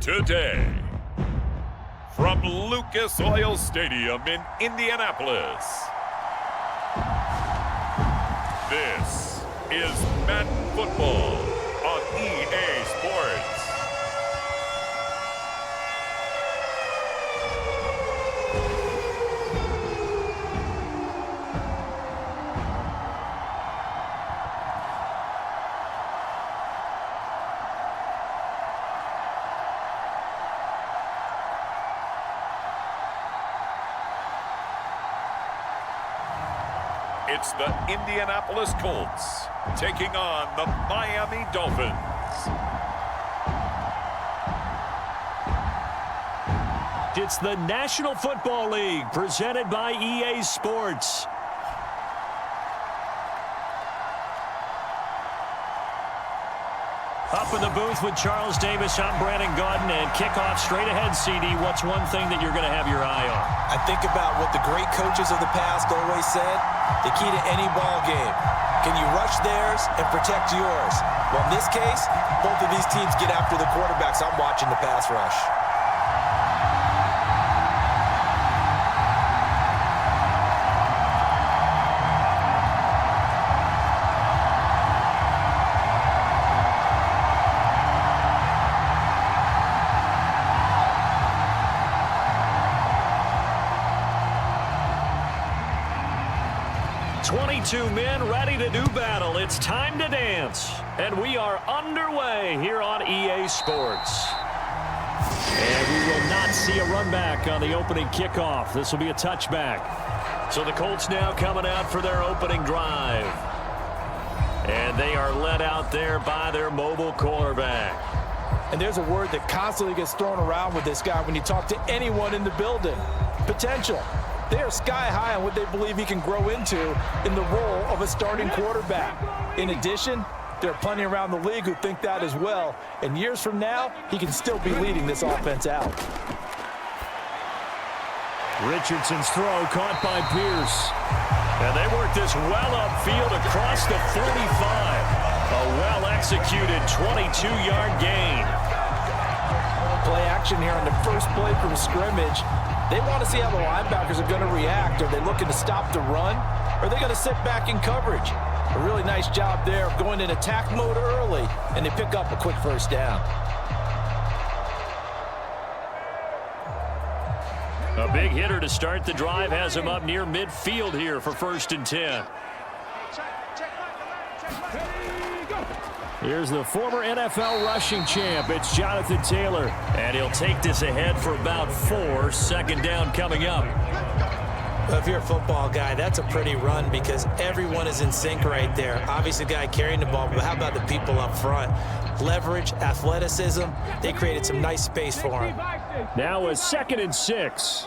today. From Lucas Oil Stadium in Indianapolis, this is Madden Football on EA Sports. It's the Indianapolis Colts taking on the Miami Dolphins. It's the National Football League presented by EA Sports. Up in the booth with Charles Davis, I'm Brandon Gaudin, and kickoff straight ahead, CD. What's one thing that you're going to have your eye on? I think about what the great coaches of the past always said, the key to any ball game. Can you rush theirs and protect yours? Well, in this case, both of these teams get after the quarterbacks. I'm watching the pass rush. Two men ready to do battle. It's time to dance. And we are underway here on EA Sports. And we will not see a run back on the opening kickoff. This will be a touchback. So the Colts now coming out for their opening drive. And they are led out there by their mobile quarterback. And there's a word that constantly gets thrown around with this guy when you talk to anyone in the building. Potential. They are sky high on what they believe he can grow into in the role of a starting quarterback. In addition, there are plenty around the league who think that as well. And years from now, he can still be leading this offense out. Richardson's throw caught by Pierce. And they work this well upfield across the 45. A well-executed 22-yard gain. Play action here on the first play from scrimmage. They want to see how the linebackers are going to react. Are they looking to stop the run? Or are they going to sit back in coverage? A really nice job there of going in attack mode early, and they pick up a quick first down. A big hitter to start the drive has him up near midfield here for 1st and 10. Here's the former NFL rushing champ. It's Jonathan Taylor. And he'll take this ahead for about 4. 2nd down coming up. Well, if you're a football guy, that's a pretty run because everyone is in sync right there. Obviously, the guy carrying the ball, but how about the people up front? Leverage, athleticism, they created some nice space for him. Now a 2nd and 6.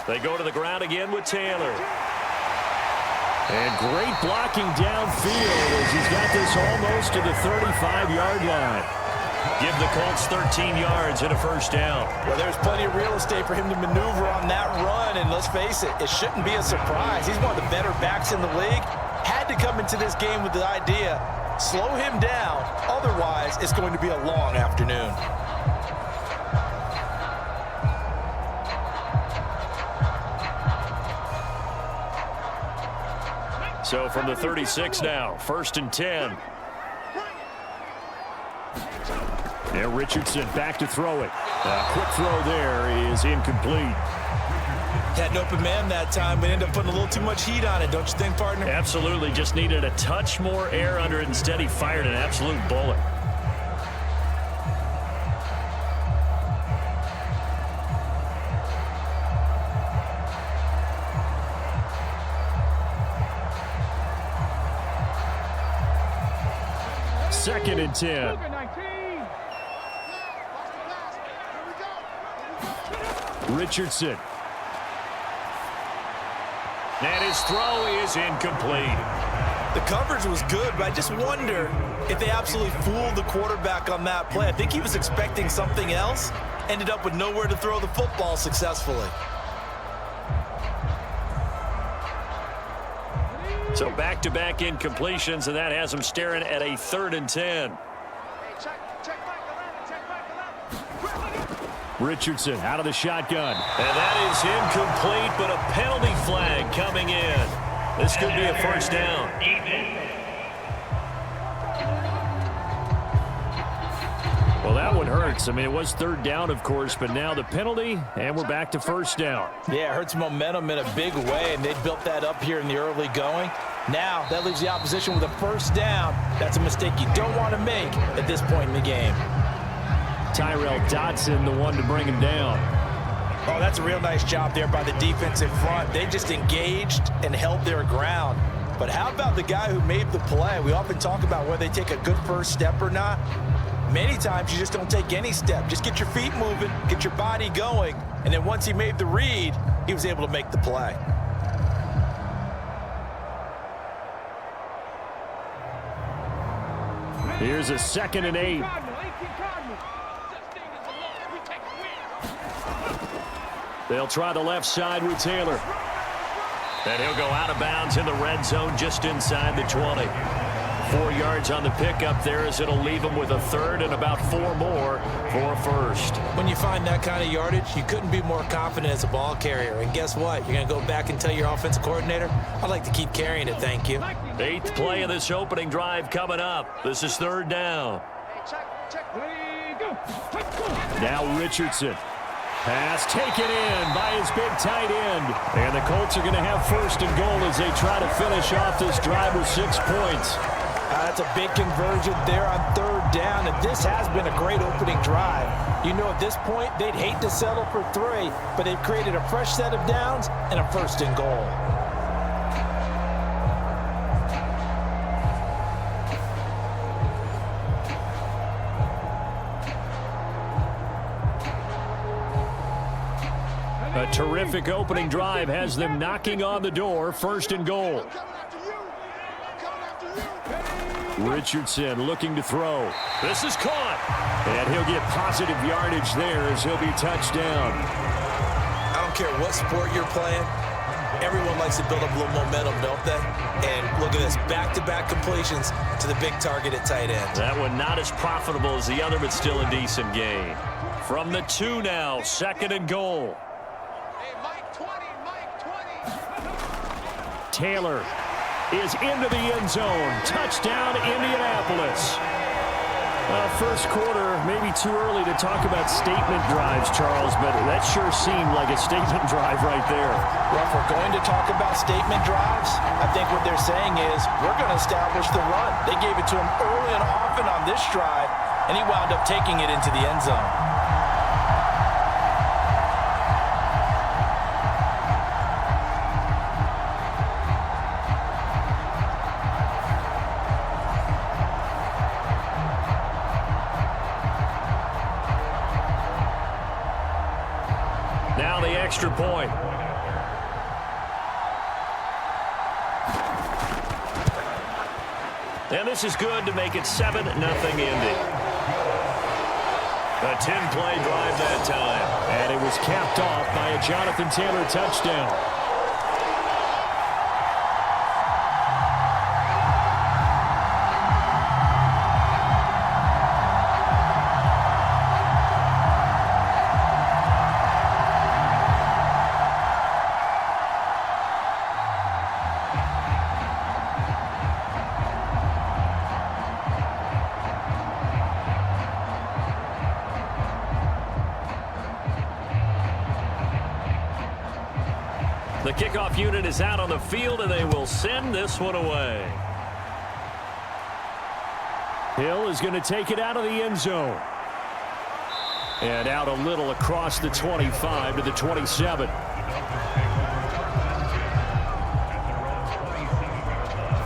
They go to the ground again with Taylor. And great blocking downfield as he's got this almost to the 35-yard line. Give the Colts 13 yards and a 1st down. Well, there's plenty of real estate for him to maneuver on that run, and let's face it, it shouldn't be a surprise. He's one of the better backs in the league. Had to come into this game with the idea, slow him down, otherwise it's going to be a long afternoon. So from the 36 now, 1st and 10. And Richardson back to throw it. A quick throw there is incomplete. Had an open man that time, but ended up putting a little too much heat on it, don't you think, partner? Absolutely. Just needed a touch more air under it. Instead, he fired an absolute bullet. Second and 10. Richardson. And his throw is incomplete. The coverage was good, but I just wonder if they absolutely fooled the quarterback on that play. I think he was expecting something else, ended up with nowhere to throw the football successfully. So back-to-back incompletions, and that has them staring at a 3rd and 10. Richardson out of the shotgun. And that is incomplete, but a penalty flag coming in. This could be a first down. Well, that one hurts. I mean, it was 3rd down, of course, but now the penalty, and we're back to 1st down. Yeah, it hurts momentum in a big way, and they built that up here in the early going. Now, that leaves the opposition with a 1st down. That's a mistake you don't want to make at this point in the game. Tyrell Dodson, the one to bring him down. Oh, that's a real nice job there by the defense in front. They just engaged and held their ground. But how about the guy who made the play? We often talk about whether they take a good first step or not. Many times you just don't take any step. Just get your feet moving, get your body going, and then once he made the read, he was able to make the play. Here's a 2nd and 8. They'll try the left side with Taylor. And he'll go out of bounds in the red zone just inside the 20. 4 yards on the pickup there as it'll leave him with a 3rd and about 4 more for a 1st. When you find that kind of yardage, you couldn't be more confident as a ball carrier. And guess what? You're going to go back and tell your offensive coordinator, I'd like to keep carrying it, thank you. 8th play of this opening drive coming up. This is 3rd down. Now Richardson. Pass taken in by his big tight end. And the Colts are going to have 1st and goal as they try to finish off this drive with 6 points. That's a big conversion there on 3rd down, and this has been a great opening drive. You know, at this point, they'd hate to settle for 3, but they've created a fresh set of downs and a 1st and goal. A terrific opening drive has them knocking on the door. 1st and goal. Richardson looking to throw. This is caught. And he'll get positive yardage there as he'll be touched down. I don't care what sport you're playing. Everyone likes to build up a little momentum, don't they? And look at this, back-to-back completions to the big target at tight end. That one not as profitable as the other, but still a decent gain. From the 2 now, 2nd and goal. Taylor is into the end zone. Touchdown, Indianapolis. First quarter, maybe too early to talk about statement drives, Charles, but that sure seemed like a statement drive right there. Well, if we're going to talk about statement drives, I think what they're saying is we're going to establish the run. They gave it to him early and often on this drive, and he wound up taking it into the end zone. Now the extra point. And this is good to make it 7-0 Indy. A 10-play drive that time. And it was capped off by a Jonathan Taylor touchdown. The kickoff unit is out on the field, and they will send this one away. Hill is going to take it out of the end zone. And out a little across the 25 to the 27.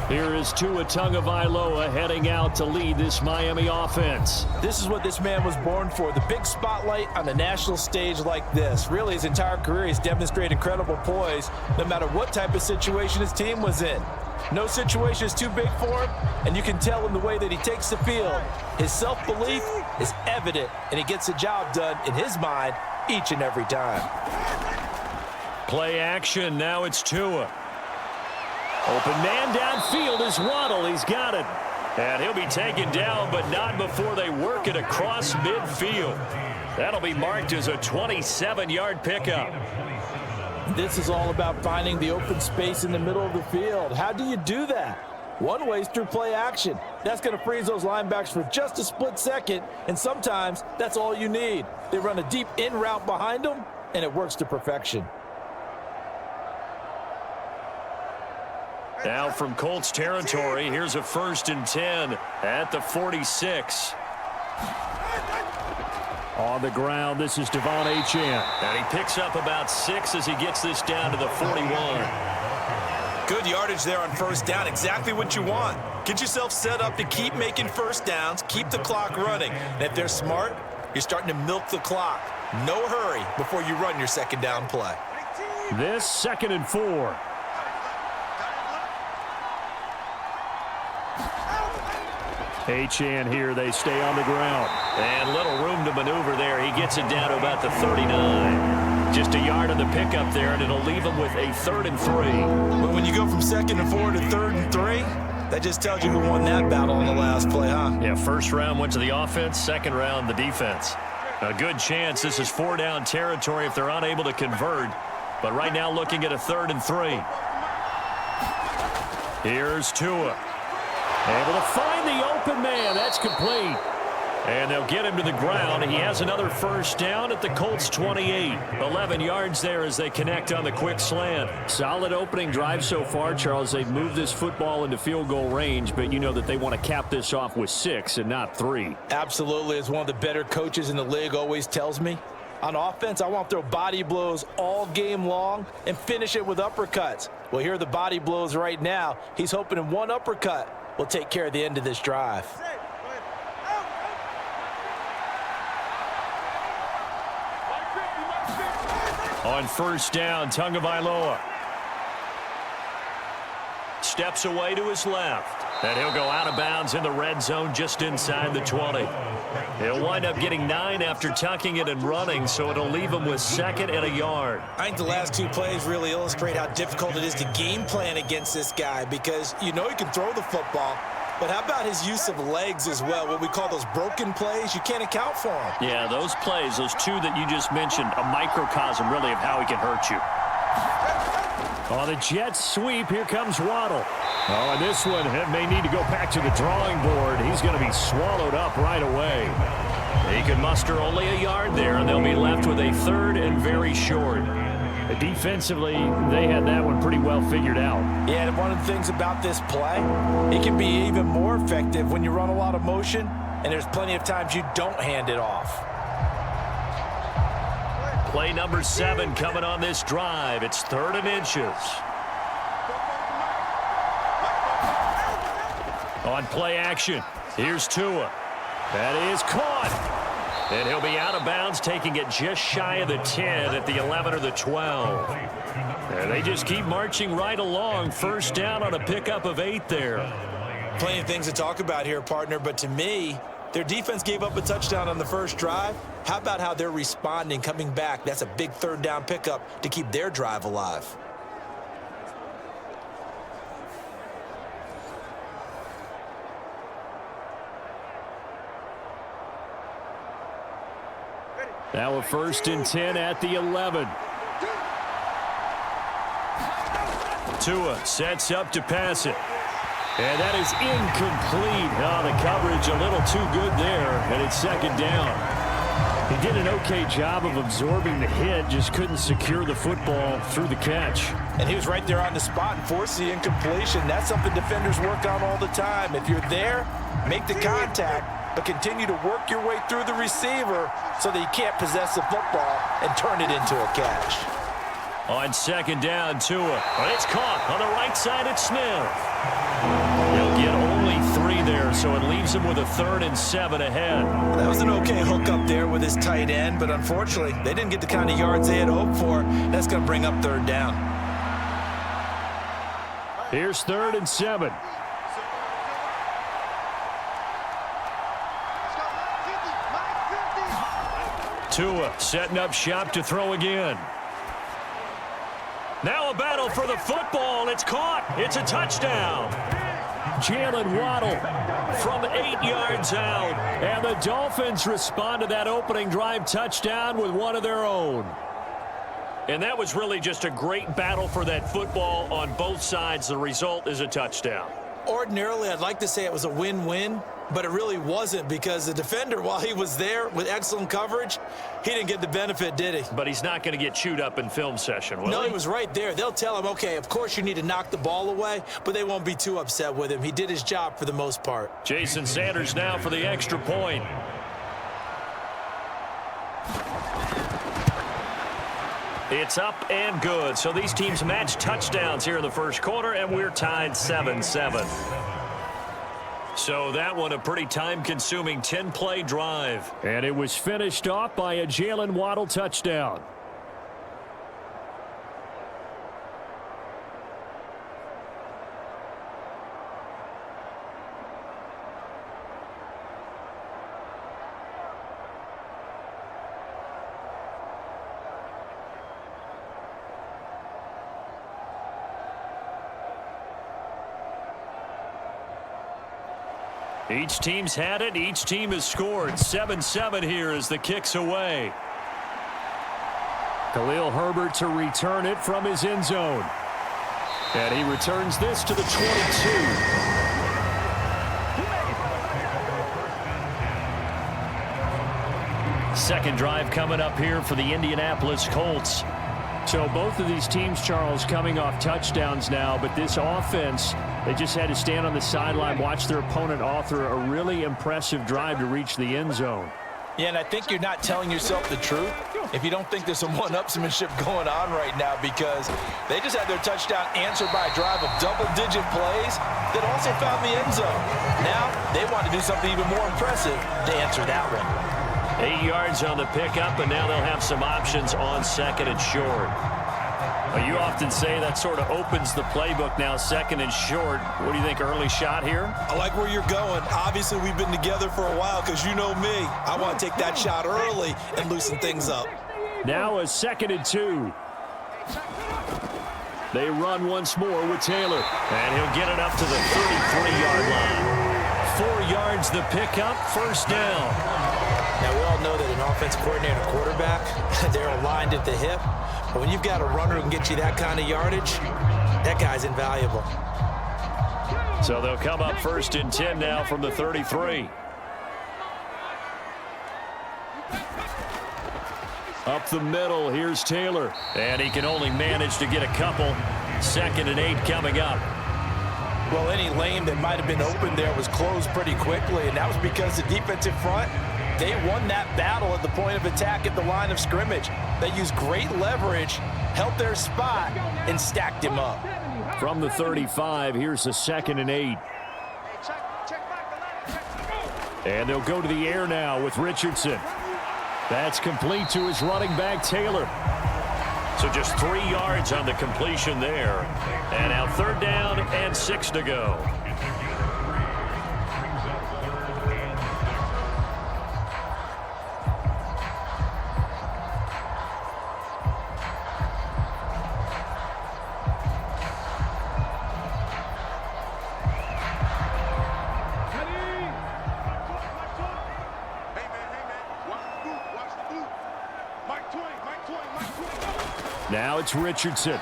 Here is Tua Tagovailoa heading out to lead this Miami offense. This is what this man was born for, the big spotlight on the national stage like this. Really, his entire career, he's demonstrated incredible poise no matter what type of situation his team was in. No situation is too big for him, and you can tell in the way that he takes the field. His self-belief is evident, and he gets the job done in his mind each and every time. Play action, now it's Tua. Open man downfield is Waddle. He's got it. And he'll be taken down, but not before they work it across midfield. That'll be marked as a 27-yard pickup. This is all about finding the open space in the middle of the field. How do you do that? One way is through play action. That's going to freeze those linebackers for just a split second, and sometimes that's all you need. They run a deep in route behind them, and it works to perfection. Now from Colts territory, here's a 1st and 10 at the 46. On the ground, this is Devon Achane. And he picks up about 6 as he gets this down to the 41. Good yardage there on 1st down. Exactly what you want. Get yourself set up to keep making 1st downs, keep the clock running. And if they're smart, you're starting to milk the clock. No hurry before you run your 2nd down play. This 2nd and 4. Achane here, they stay on the ground. And little room to maneuver there. He gets it down to about the 39. Just a yard on the pickup there, and it'll leave him with a 3rd and 3. But when you go from 2nd and 4 to 3rd and 3, that just tells you who won that battle on the last play, huh? Yeah, 1st round went to the offense, 2nd round the defense. A good chance this is 4-down territory if they're unable to convert. But right now looking at a 3rd and 3. Here's Tua. Able to find the open man. That's complete. And they'll get him to the ground. He has another 1st down at the Colts 28. 11 yards there as they connect on the quick slant. Solid opening drive so far, Charles. They've moved this football into field goal range, but you know that they want to cap this off with 6 and not 3. Absolutely, as one of the better coaches in the league always tells me. On offense, I want to throw body blows all game long and finish it with uppercuts. Well, here are the body blows right now. He's hoping in one uppercut will take care of the end of this drive. On 1st down, Tagovailoa steps away to his left. And he'll go out of bounds in the red zone just inside the 20. He'll wind up getting 9 after tucking it and running, so it'll leave him with 2nd and a yard. I think the last 2 plays really illustrate how difficult it is to game plan against this guy, because you know he can throw the football, but how about his use of legs as well? What we call those broken plays, you can't account for them. Yeah, those plays, those 2 that you just mentioned, a microcosm really of how he can hurt you. On the Jets sweep, here comes Waddle. Oh, and this one may need to go back to the drawing board. He's going to be swallowed up right away. He can muster only a yard there, and they'll be left with a 3rd and very short. Defensively, they had that one pretty well figured out. Yeah, and one of the things about this play, it can be even more effective when you run a lot of motion, and there's plenty of times you don't hand it off. Play number 7 coming on this drive. It's 3rd and inches. On play action, here's Tua. That is caught. And he'll be out of bounds, taking it just shy of the 10 at the 11 or the 12. And they just keep marching right along. 1st down on a pickup of 8 there. Plenty of things to talk about here, partner, but to me, their defense gave up a touchdown on the 1st drive. How about how they're responding, coming back? That's a big 3rd down pickup to keep their drive alive. Now a 1st and 10 at the 11. Tua sets up to pass it. And that is incomplete. Oh, the coverage a little too good there, and it's 2nd down. He did an okay job of absorbing the hit, just couldn't secure the football through the catch. And he was right there on the spot and forced the incompletion. That's something defenders work on all the time. If you're there, make the contact, but continue to work your way through the receiver so that you can't possess the football and turn it into a catch. On 2nd down, Tua. But it's caught on the right side at Smith. He'll get only 3 there, so it leaves him with a 3rd and 7 ahead. That was an okay hook up there with his tight end, but unfortunately, they didn't get the kind of yards they had hoped for. That's going to bring up 3rd down. Here's 3rd and 7. Tua setting up shop to throw again. Now a battle for the football. It's caught. It's a touchdown. Jalen Waddle from 8 yards out. And the Dolphins respond to that opening drive touchdown with one of their own. And that was really just a great battle for that football on both sides. The result is a touchdown. Ordinarily, I'd like to say it was a win-win, but it really wasn't because the defender, while he was there with excellent coverage, he didn't get the benefit, did he? But he's not going to get chewed up in film session, will he? No, he was right there. They'll tell him, okay, of course you need to knock the ball away, but they won't be too upset with him. He did his job for the most part. Jason Sanders now for the extra point. It's up and good. So these teams match touchdowns here in the first quarter, and we're tied 7-7. So that one a pretty time-consuming 10-play drive. And it was finished off by a Jalen Waddle touchdown. Each team's had it. Each team has scored. 7-7 here as the kick's away. Khalil Herbert to return it from his end zone. And he returns this to the 22. Second drive coming up here for the Indianapolis Colts. So both of these teams, Charles, coming off touchdowns now, but this offense, they just had to stand on the sideline, watch their opponent author a really impressive drive to reach the end zone. Yeah, and I think you're not telling yourself the truth if you don't think there's some one-upsmanship going on right now, because they just had their touchdown answered by a drive of double-digit plays that also found the end zone. Now they want to do something even more impressive to answer that one. 8 yards on the pickup, and now they'll have some options on second and short. Well, you often say that sort of opens the playbook now, second and short. What do you think, early shot here? I like where you're going. Obviously, we've been together for a while because you know me. I want to take that shot early and loosen things up. Now a 2nd and 2. They run once more with Taylor, and he'll get it up to the 33-yard line. 4 yards the pickup, first down. Now, we all know that an offense coordinator and quarterback, they're aligned at the hip. But when you've got a runner who can get you that kind of yardage, that guy's invaluable. So they'll come up 1st and 10 now from the 33. Up the middle, here's Taylor. And he can only manage to get a couple. 2nd and 8 coming up. Well, any lane that might have been open there was closed pretty quickly, and that was because the defensive front, they won that battle at the point of attack at the line of scrimmage. They used great leverage, held their spot, and stacked him up. From the 35, here's the 2nd and 8. And they'll go to the air now with Richardson. That's complete to his running back, Taylor. So just 3 yards on the completion there. And now 3rd down and 6 to go. Now it's Richardson.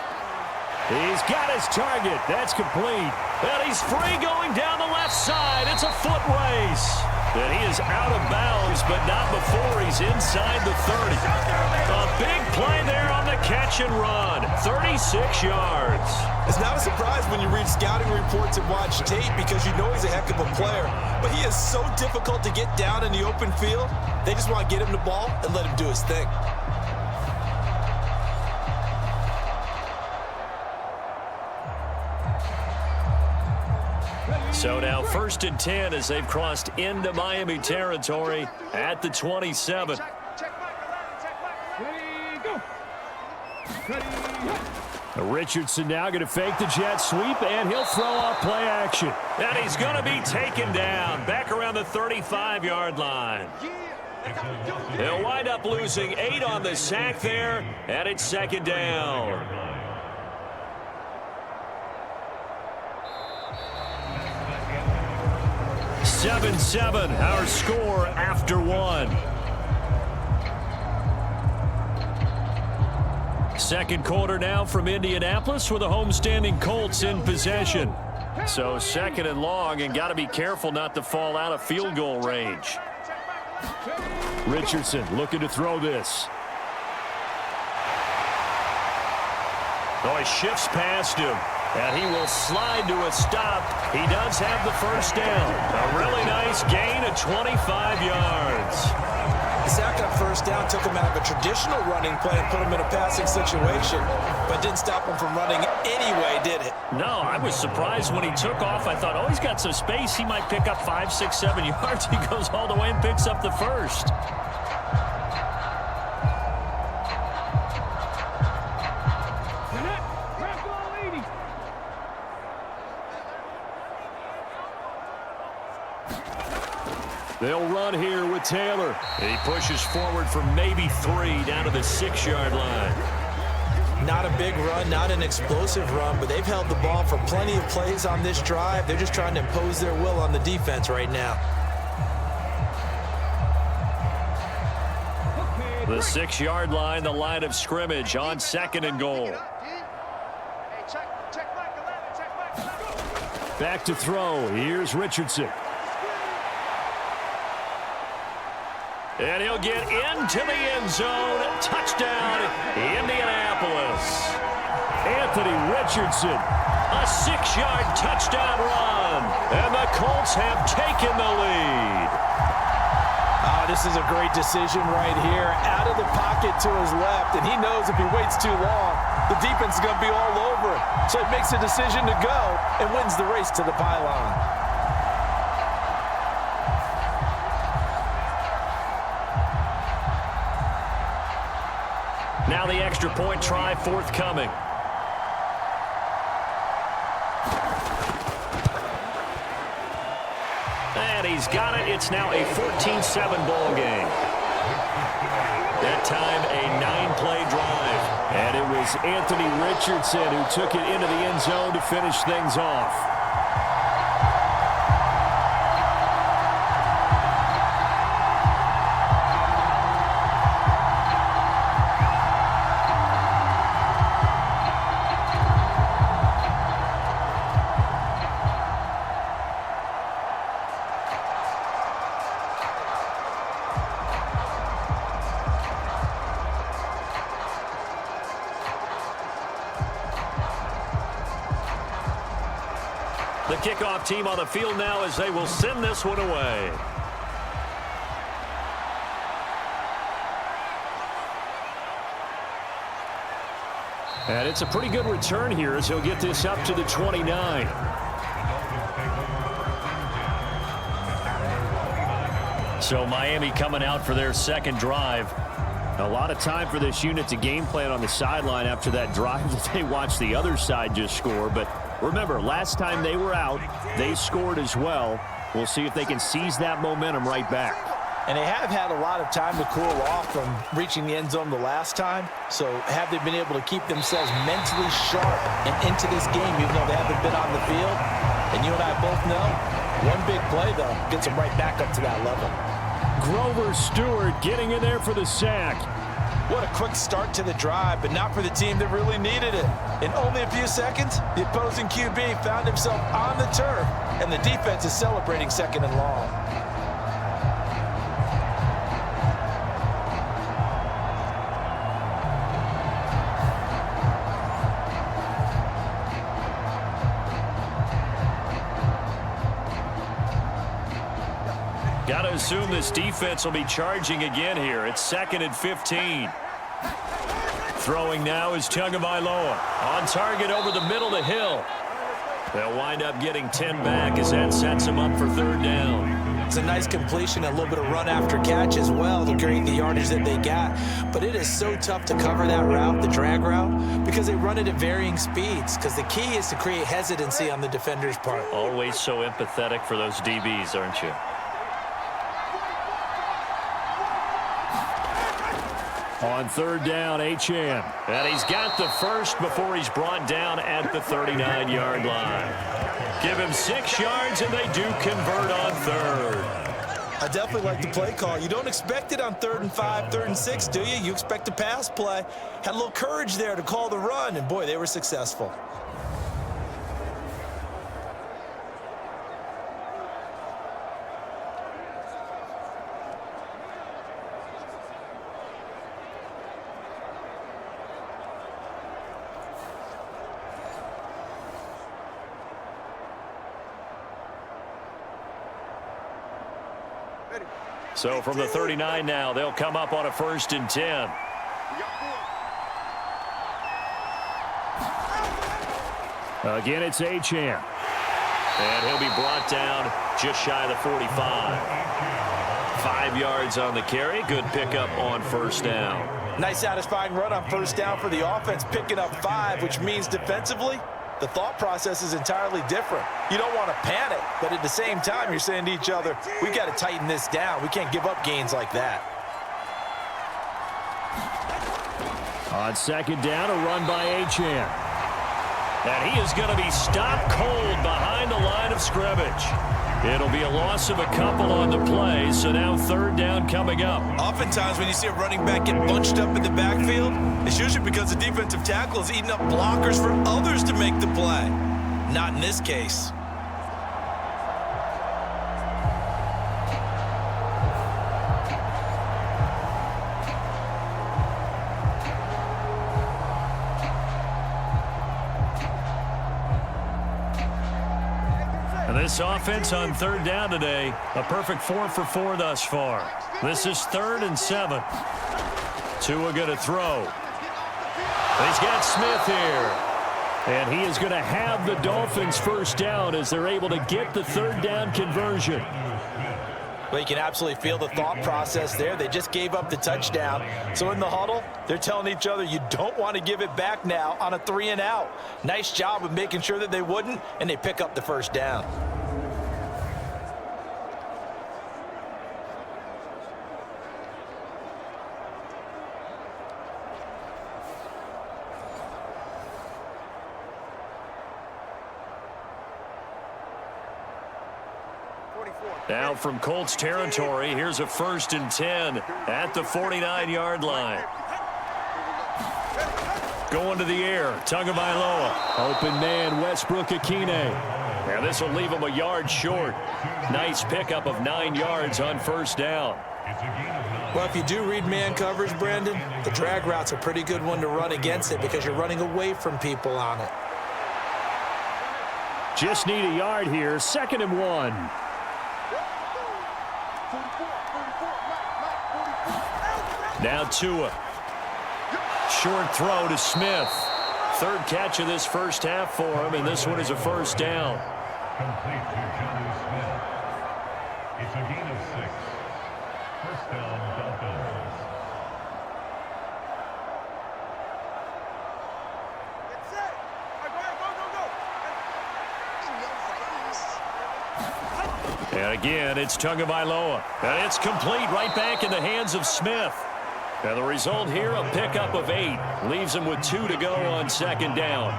He's got his target. That's complete. And he's free going down the left side. It's a foot race. And he is out of bounds, but not before he's inside the 30. A big play there on the catch and run. 36 yards. It's not a surprise when you read scouting reports and watch tape because you know he's a heck of a player. But he is so difficult to get down in the open field. They just want to get him the ball and let him do his thing. So now 1st and 10 as they've crossed into Miami territory at the 27. Richardson now going to fake the jet sweep, and he'll throw off play action. And he's going to be taken down back around the 35-yard line. They'll wind up losing 8 on the sack there, and it's 2nd down. 7-7, our score after one. Second quarter now from Indianapolis with the homestanding Colts in possession. So second and long, and got to be careful not to fall out of field goal range. Richardson looking to throw this. Oh, he shifts past him, and he will slide to a stop. He does have the first down. A really nice gain of 25 yards. The sack on first down took him out of a traditional running play and put him in a passing situation, but didn't stop him from running anyway, did it? No, I was surprised when he took off. I thought, oh, he's got some space. He might pick up 5, 6, 7 yards. He goes all the way and picks up the first. They'll run here with Taylor. He pushes forward for maybe 3 down to the 6-yard line. Not a big run, not an explosive run, but they've held the ball for plenty of plays on this drive. They're just trying to impose their will on the defense right now. The 6-yard line, the line of scrimmage on 2nd and goal. Back to throw. Here's Richardson. And he'll get into the end zone. Touchdown, Indianapolis. Anthony Richardson, a 6-yard touchdown run. And the Colts have taken the lead. Oh, this is a great decision right here. Out of the pocket to his left, and he knows if he waits too long, the defense is going to be all over it. So he makes a decision to go and wins the race to the pylon. Now the extra point try forthcoming. And he's got it. It's now a 14-7 ball game. That time a 9-play drive. And it was Anthony Richardson who took it into the end zone to finish things off. The kickoff team on the field now as they will send this one away. And it's a pretty good return here as he'll get this up to the 29. So Miami coming out for their second drive. A lot of time for this unit to game plan on the sideline after that drive that they watched the other side just score. But remember, last time they were out, they scored as well. We'll see if they can seize that momentum right back. And they have had a lot of time to cool off from reaching the end zone the last time. So have they been able to keep themselves mentally sharp and into this game, even though they haven't been on the field? And you and I both know, one big play, though, gets them right back up to that level. Grover Stewart getting in there for the sack. What a quick start to the drive, but not for the team that really needed it. In only a few seconds, the opposing QB found himself on the turf, and the defense is celebrating 2nd and long. Got to assume this defense will be charging again here. It's 2nd and 15. Throwing now is Tagovailoa. On target over the middle to Hill. They'll wind up getting 10 back as that sets them up for 3rd down. It's a nice completion, a little bit of run after catch as well to create the yardage that they got. But it is so tough to cover that route, the drag route, because they run it at varying speeds. Because the key is to create hesitancy on the defender's part. Always so empathetic for those DBs, aren't you? On third down, Achane. And he's got the first before he's brought down at the 39-yard line. Give him 6 yards, and they do convert on third. I definitely like the play call. You don't expect it on 3rd and 5, 3rd and 6, do you? You expect a pass play. Had a little courage there to call the run, and boy, they were successful. So from the 39 now, they'll come up on a 1st and 10. Again, it's Achane. And he'll be brought down just shy of the 45. 5 yards on the carry. Good pickup on 1st down. Nice satisfying run on 1st down for the offense, picking up 5, which means defensively, the thought process is entirely different. You don't want to panic, but at the same time, you're saying to each other, we've got to tighten this down. We can't give up gains like that. On 2nd down, a run by Achane. And he is going to be stopped cold behind the line of scrimmage. It'll be a loss of a couple on the play, so now 3rd down coming up. Oftentimes when you see a running back get bunched up in the backfield, it's usually because the defensive tackle is eating up blockers for others to make the play. Not in this case. This offense on 3rd down today, a perfect 4 for 4 thus far. This is 3rd and 7. Tua going to throw. He's got Smith here. And he is going to have the Dolphins 1st down as they're able to get the 3rd down conversion. Well, you can absolutely feel the thought process there. They just gave up the touchdown. So in the huddle, they're telling each other, you don't want to give it back now on a 3 and out. Nice job of making sure that they wouldn't, and they pick up the 1st down. Now from Colts territory, here's a 1st and 10 at the 49-yard line. Going to the air, Tagovailoa. Open man, Westbrook-Ikhine. And this will leave him a yard short. Nice pickup of 9 yards on 1st down. Well, if you do read man coverage, Brandon, the drag route's a pretty good one to run against it because you're running away from people on it. Just need a yard here, 2nd and 1. Now Tua. Short throw to Smith. 3rd catch of this 1st half for him, and this one is a 1st down. Complete to Jonnu Smith. It's a gain of 6. 1st down, Dolphins. That's it. Go, go, go. And again, it's Tagovailoa. And it's complete right back in the hands of Smith. And the result here, a pickup of 8. Leaves him with 2 to go on 2nd down.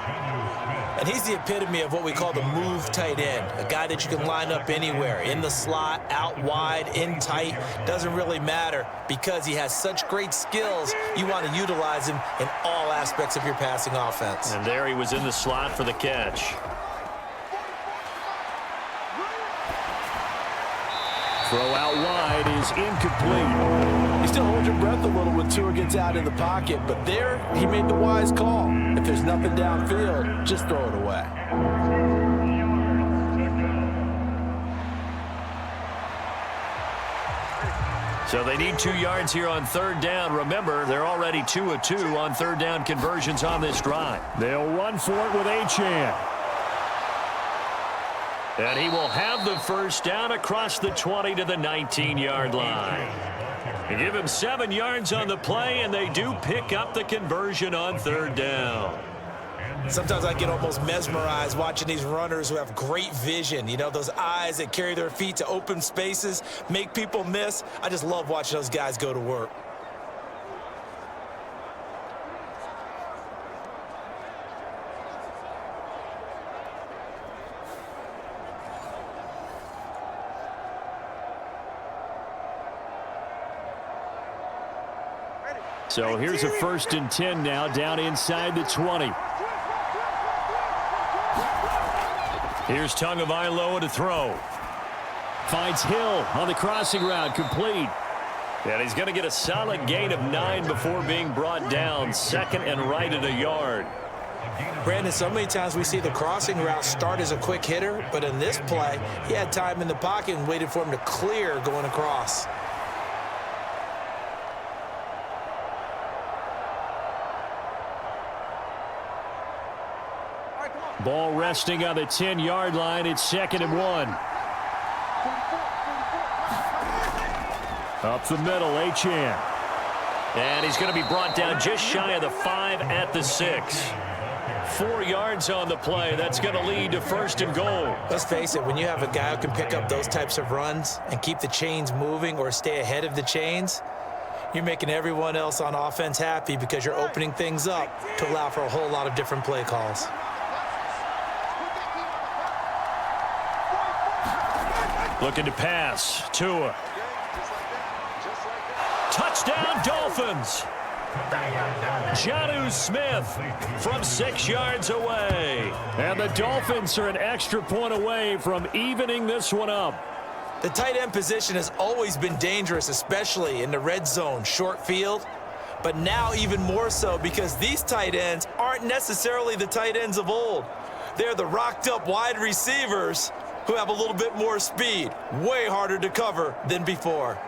And he's the epitome of what we call the move tight end. A guy that you can line up anywhere. In the slot, out wide, in tight. Doesn't really matter because he has such great skills. You want to utilize him in all aspects of your passing offense. And there he was in the slot for the catch. Throw out wide is incomplete. You still hold your breath a little when Tua gets out of the pocket, but there he made the wise call. If there's nothing downfield, just throw it away. So they need 2 yards here on 3rd down. Remember, they're already 2 of 2 on 3rd down conversions on this drive. They'll run for it with Achane. And he will have the 1st down across the 20 to the 19-yard line. They give him 7 yards on the play, and they do pick up the conversion on 3rd down. Sometimes I get almost mesmerized watching these runners who have great vision. You know, those eyes that carry their feet to open spaces, make people miss. I just love watching those guys go to work. So here's a 1st and 10 now, down inside the 20. Here's Tagovailoa to throw. Finds Hill on the crossing route, complete. And he's going to get a solid gain of 9 before being brought down. 2nd and right at a yard. Brandon, so many times we see the crossing route start as a quick hitter, but in this play, he had time in the pocket and waited for him to clear going across. Ball resting on the 10-yard line. It's 2nd and 1. Up the middle, Achane. And he's going to be brought down just shy of the 5 at the 6. 4 yards on the play. That's going to lead to 1st and goal. Let's face it, when you have a guy who can pick up those types of runs and keep the chains moving or stay ahead of the chains, you're making everyone else on offense happy because you're opening things up to allow for a whole lot of different play calls. Looking to pass. Tua. Touchdown, Dolphins. Jonnu Smith from 6 yards away. And the Dolphins are an extra point away from evening this one up. The tight end position has always been dangerous, especially in the red zone, short field. But now even more so because these tight ends aren't necessarily the tight ends of old. They're the rocked-up wide receivers who have a little bit more speed. Way harder to cover than before.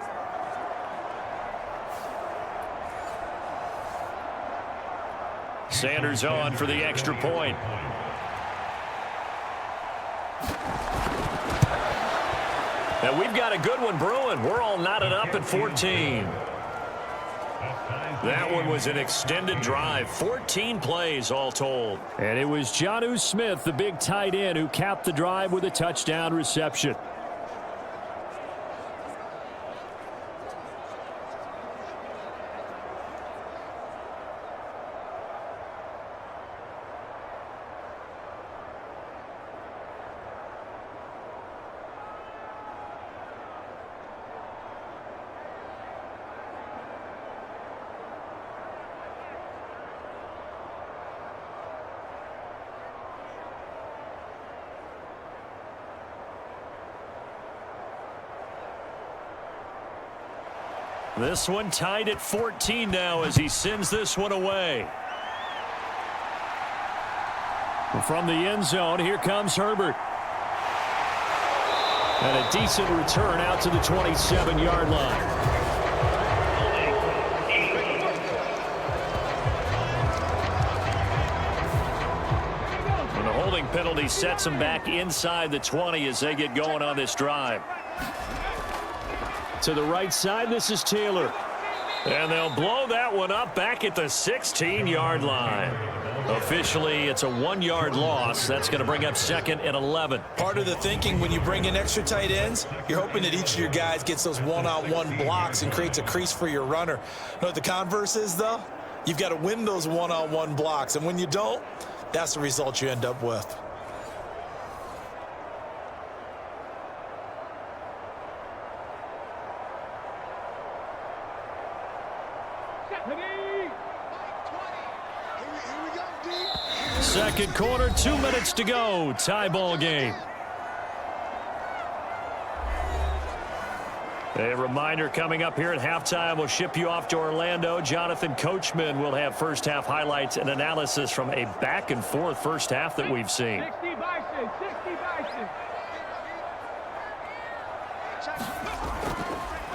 Sanders on for the extra point. And we've got a good one brewing. We're all knotted up at 14. That one was an extended drive. 14 plays all told. And it was Jonnu Smith, the big tight end, who capped the drive with a touchdown reception. This one tied at 14 now as he sends this one away. From the end zone, here comes Herbert. And a decent return out to the 27-yard line. And the holding penalty sets him back inside the 20 as they get going on this drive. To the right side, this is Taylor. And they'll blow that one up back at the 16-yard line. Officially, it's a 1-yard loss. That's going to bring up 2nd and 11. Part of the thinking when you bring in extra tight ends, you're hoping that each of your guys gets those one-on-one blocks and creates a crease for your runner. You know what the converse is, though? You've got to win those one-on-one blocks. And when you don't, that's the result you end up with. Second quarter, 2 minutes to go. Tie ball game. A reminder coming up here at halftime. We'll ship you off to Orlando. Jonathan Coachman will have first half highlights and analysis from a back and forth first half that we've seen. 60 Bison, 60 Bison.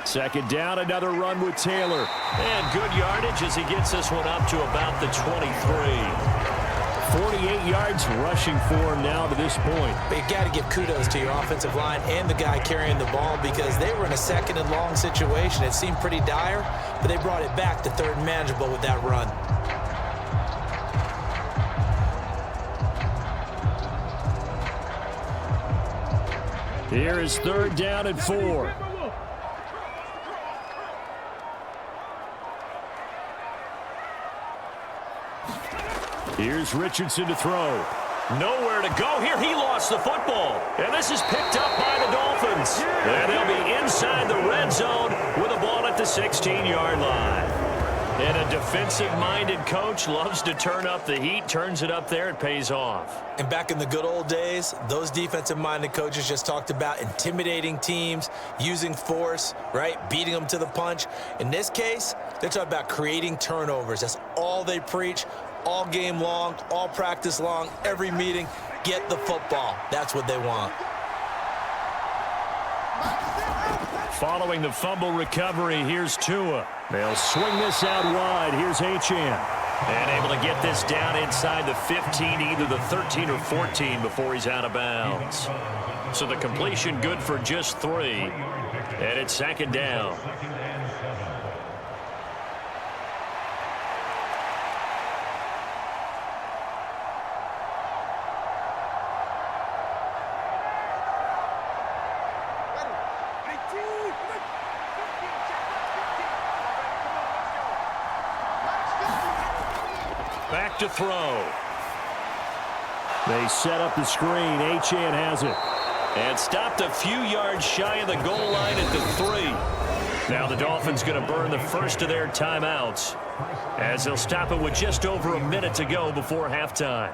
Second down, another run with Taylor. And good yardage as he gets this one up to about the 23. 48 yards rushing for him now to this point. But you got to give kudos to your offensive line and the guy carrying the ball because they were in a 2nd and long situation. It seemed pretty dire, but they brought it back to 3rd and manageable with that run. Here is 3rd down and 4. Here's Richardson to throw. Nowhere to go here. He lost the football. And this is picked up by the Dolphins. And they'll be inside the red zone with a ball at the 16-yard line. And a defensive-minded coach loves to turn up the heat, turns it up there, it pays off. And back in the good old days, those defensive-minded coaches just talked about intimidating teams, using force, right, beating them to the punch. In this case, they're talking about creating turnovers. That's all they preach, all game long, all practice long, every meeting. Get the football. That's what they want. Following the fumble recovery, here's Tua. They'll swing this out wide. Here's Achane. And able to get this down inside the 15, either the 13 or 14 before he's out of bounds. So the completion good for just 3. And it's 2nd down. Back to throw. They set up the screen. Achane has it. And stopped a few yards shy of the goal line at the 3. Now the Dolphins going to burn the first of their timeouts as they'll stop it with just over a minute to go before halftime.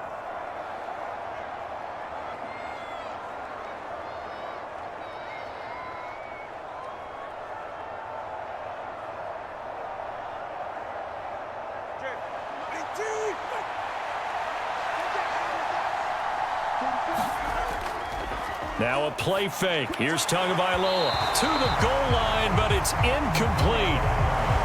Now a play fake. Here's Tagovailoa to the goal line, but it's incomplete.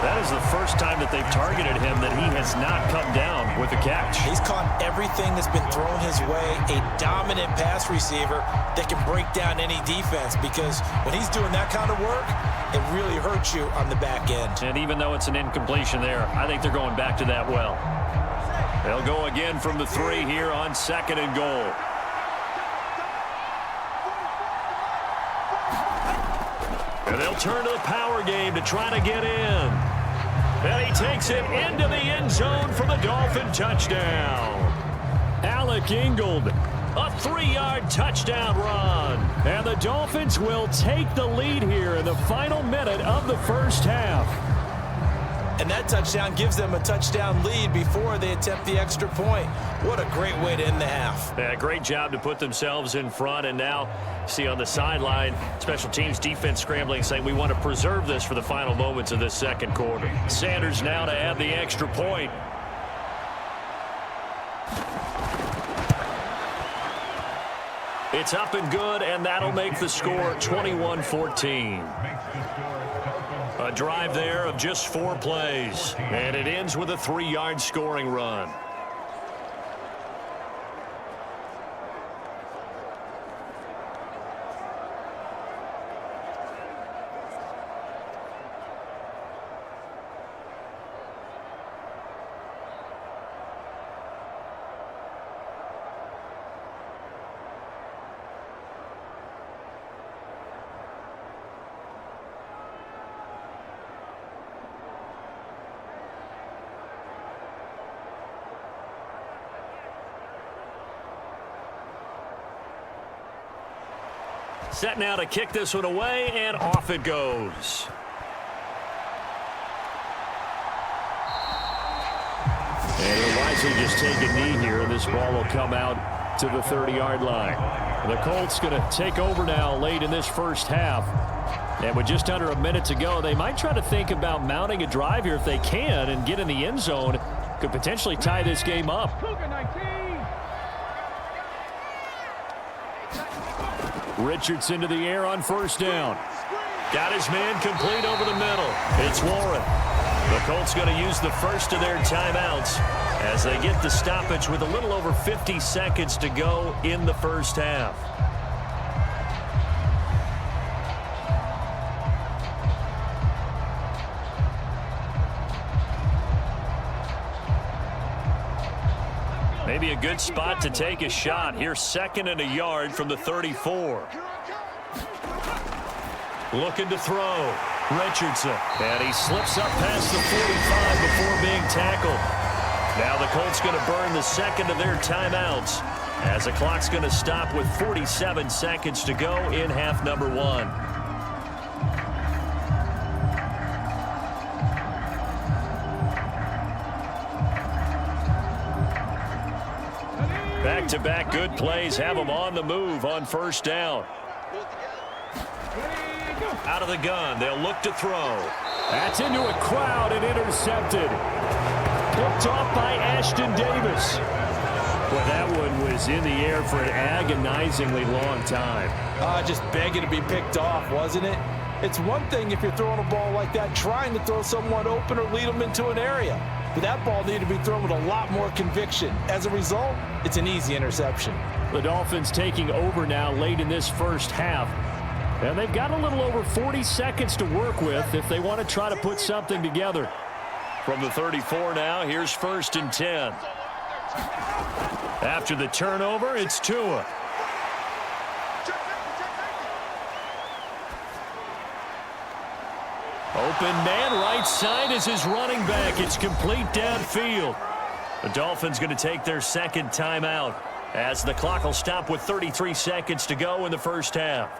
That is the first time that they've targeted him that he has not come down with a catch. He's caught everything that's been thrown his way. A dominant pass receiver that can break down any defense, because when he's doing that kind of work, it really hurts you on the back end. And even though it's an incompletion there, I think they're going back to that well. They'll go again from the 3 here on 2nd and goal. And they'll turn to the power game to try to get in. And he takes it into the end zone for the Dolphin touchdown. Alec Ingold, a 3-yard touchdown run. And the Dolphins will take the lead here in the final minute of the first half. And that touchdown gives them a touchdown lead before they attempt the extra point. What a great way to end the half. Yeah, great job to put themselves in front. And now, see on the sideline, special teams defense scrambling, saying we want to preserve this for the final moments of this second quarter. Sanders now to add the extra point. It's up and good, and that'll make the score 21-14. A drive there of just 4 plays, and it ends with a 3-yard scoring run. Set now to kick this one away, and off it goes. And he'll wisely just take a knee here, and this ball will come out to the 30-yard line. The Colts going to take over now late in this first half. And with just under a minute to go, they might try to think about mounting a drive here if they can and get in the end zone. Could potentially tie this game up. Richardson to the air on first down. Got his man complete over the middle. It's Warren. The Colts going to use the first of their timeouts as they get the stoppage with a little over 50 seconds to go in the first half. Maybe a good spot to take a shot. Here's 2nd and a yard from the 34. Looking to throw. Richardson. And he slips up past the 45 before being tackled. Now the Colts going to burn the second of their timeouts as the clock's going to stop with 47 seconds to go in half number 1. Back-to-back good plays have them on the move on first down. Out of the gun, they'll look to throw. That's into a crowd and intercepted. Picked off by Ashton Davis. Well, that one was in the air for an agonizingly long time. Just begging to be picked off, wasn't it? It's one thing if you're throwing a ball like that, trying to throw someone open or lead them into an area. But that ball needed to be thrown with a lot more conviction. As a result, it's an easy interception. The Dolphins taking over now late in this first half. And they've got a little over 40 seconds to work with if they want to try to put something together. From the 34 now, here's 1st and 10. After the turnover, it's Tua. Open man, right side is his running back. It's complete downfield. The Dolphins going to take their second timeout as the clock will stop with 33 seconds to go in the first half.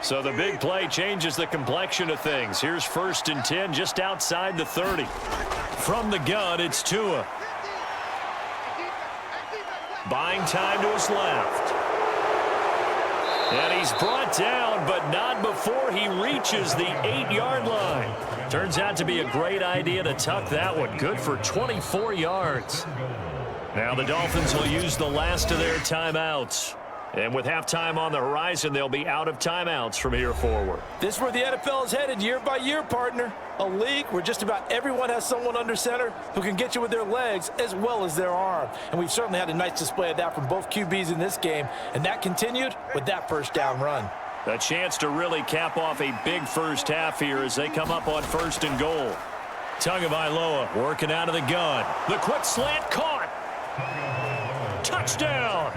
So the big play changes the complexion of things. Here's 1st and 10 just outside the 30. From the gun, it's Tua. Buying time to his left. And he's brought down, but not before he reaches the 8-yard line. Turns out to be a great idea to tuck that one. Good for 24 yards. Now the Dolphins will use the last of their timeouts. And with halftime on the horizon, they'll be out of timeouts from here forward. This is where the NFL is headed year by year, partner. A league where just about everyone has someone under center who can get you with their legs as well as their arm. And we've certainly had a nice display of that from both QBs in this game. And that continued with that first down run. A chance to really cap off a big first half here as they come up on 1st and goal. Tagovailoa working out of the gun. The quick slant caught. Touchdown.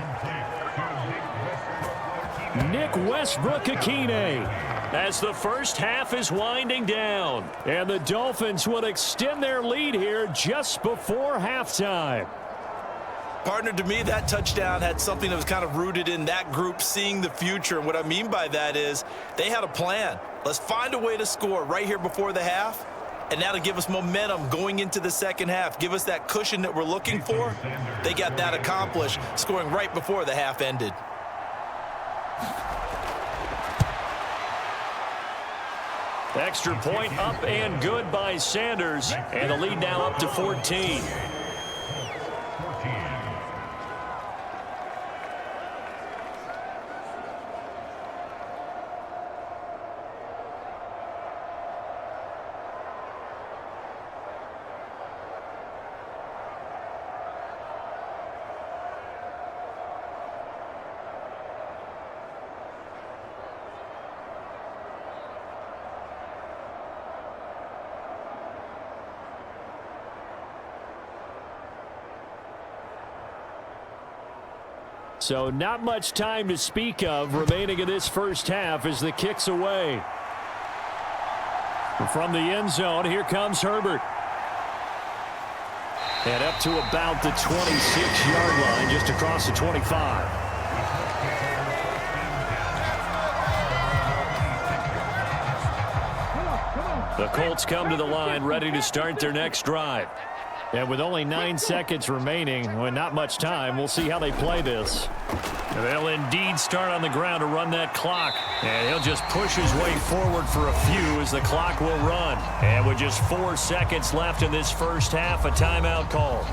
Nick Westbrook-Akine as the first half is winding down. And the Dolphins will extend their lead here just before halftime. Partner, to me, that touchdown had something that was kind of rooted in that group seeing the future. And what I mean by that is they had a plan. Let's find a way to score right here before the half. And that'll give us momentum going into the second half. Give us that cushion that we're looking for. They got that accomplished, scoring right before the half ended. Extra point up and good by Sanders. And the lead now up to 14. So not much time to speak of remaining in this first half as the kick's away. From the end zone, here comes Herbert. And up to about the 26-yard line, just across the 25. The Colts come to the line ready to start their next drive. And with only 9 seconds remaining, well, not much time, we'll see how they play this. They'll indeed start on the ground to run that clock. And he'll just push his way forward for a few as the clock will run. And with just 4 seconds left in this first half, a timeout call.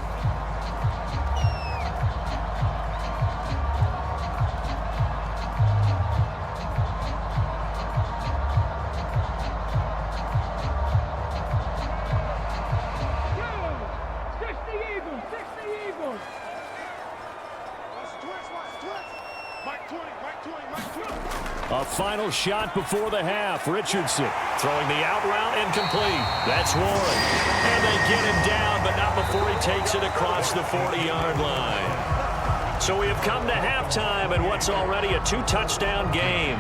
A final shot before the half. Richardson throwing the out route incomplete. That's Warren. And they get him down, but not before he takes it across the 40-yard line. So we have come to halftime in what's already a 2-touchdown game.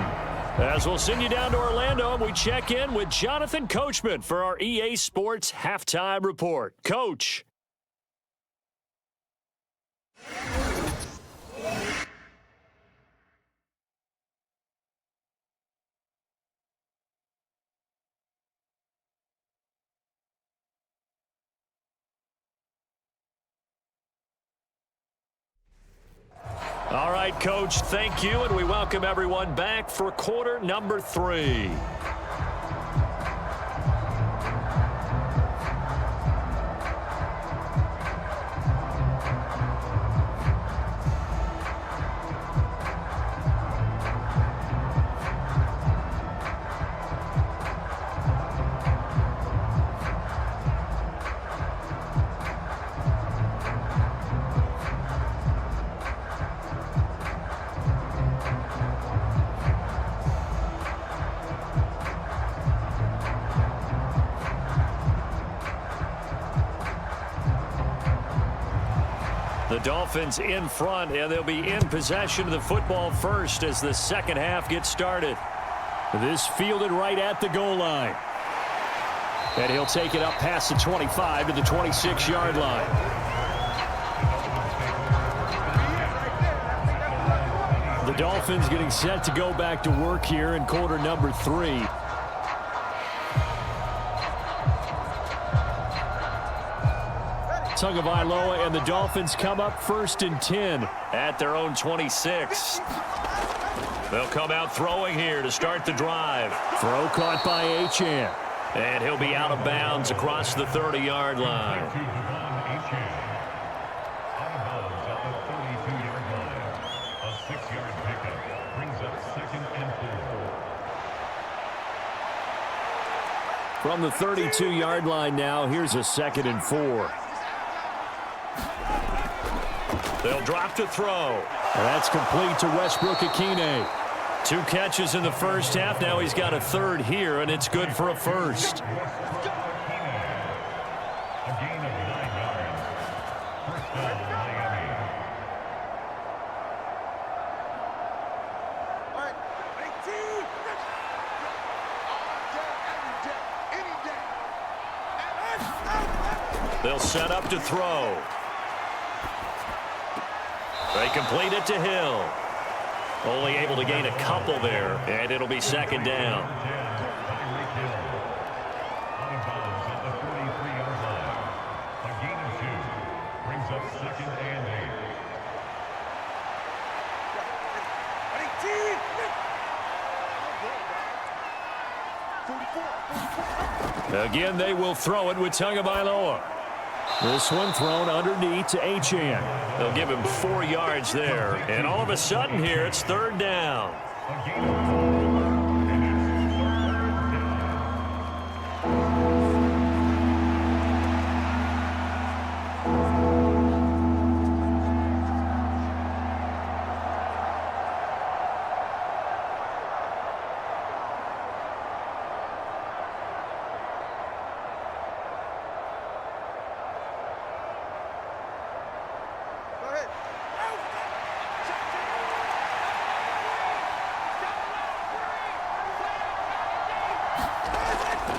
As we'll send you down to Orlando, and we check in with Jonathan Coachman for our EA Sports Halftime Report. Coach. right, Coach. Thank you, and we welcome everyone back for quarter number 3. The Dolphins in front, and they'll be in possession of the football first as the second half gets started. This fielded right at the goal line. And he'll take it up past the 25 to the 26-yard line. The Dolphins getting set to go back to work here in quarter number 3. Tagovailoa and the Dolphins come up 1st and 10 at their own 26. They'll come out throwing here to start the drive. Throw caught by Achane. And he'll be out of bounds across the 30-yard line. Out of bounds at the 32-yard line. A 6-yard pickup brings up 2nd and 4. From the 32-yard line now, here's a 2nd and 4. They'll drop to throw. That's complete to Westbrook-Ikhine. 2 catches in the first half. Now he's got a 3rd here, and it's good for a 1st. A gain of 9 yards. First down, Miami. They'll set up to throw. They complete it to Hill. Only able to gain a couple there, and it'll be 2nd down. Out of bounds at the 43-yard line. A gain of 2 brings up 2nd and 8. Again, they will throw it with Tagovailoa. This one thrown underneath to Achane. They'll give him 4 yards there. And all of a sudden here, it's 3rd down.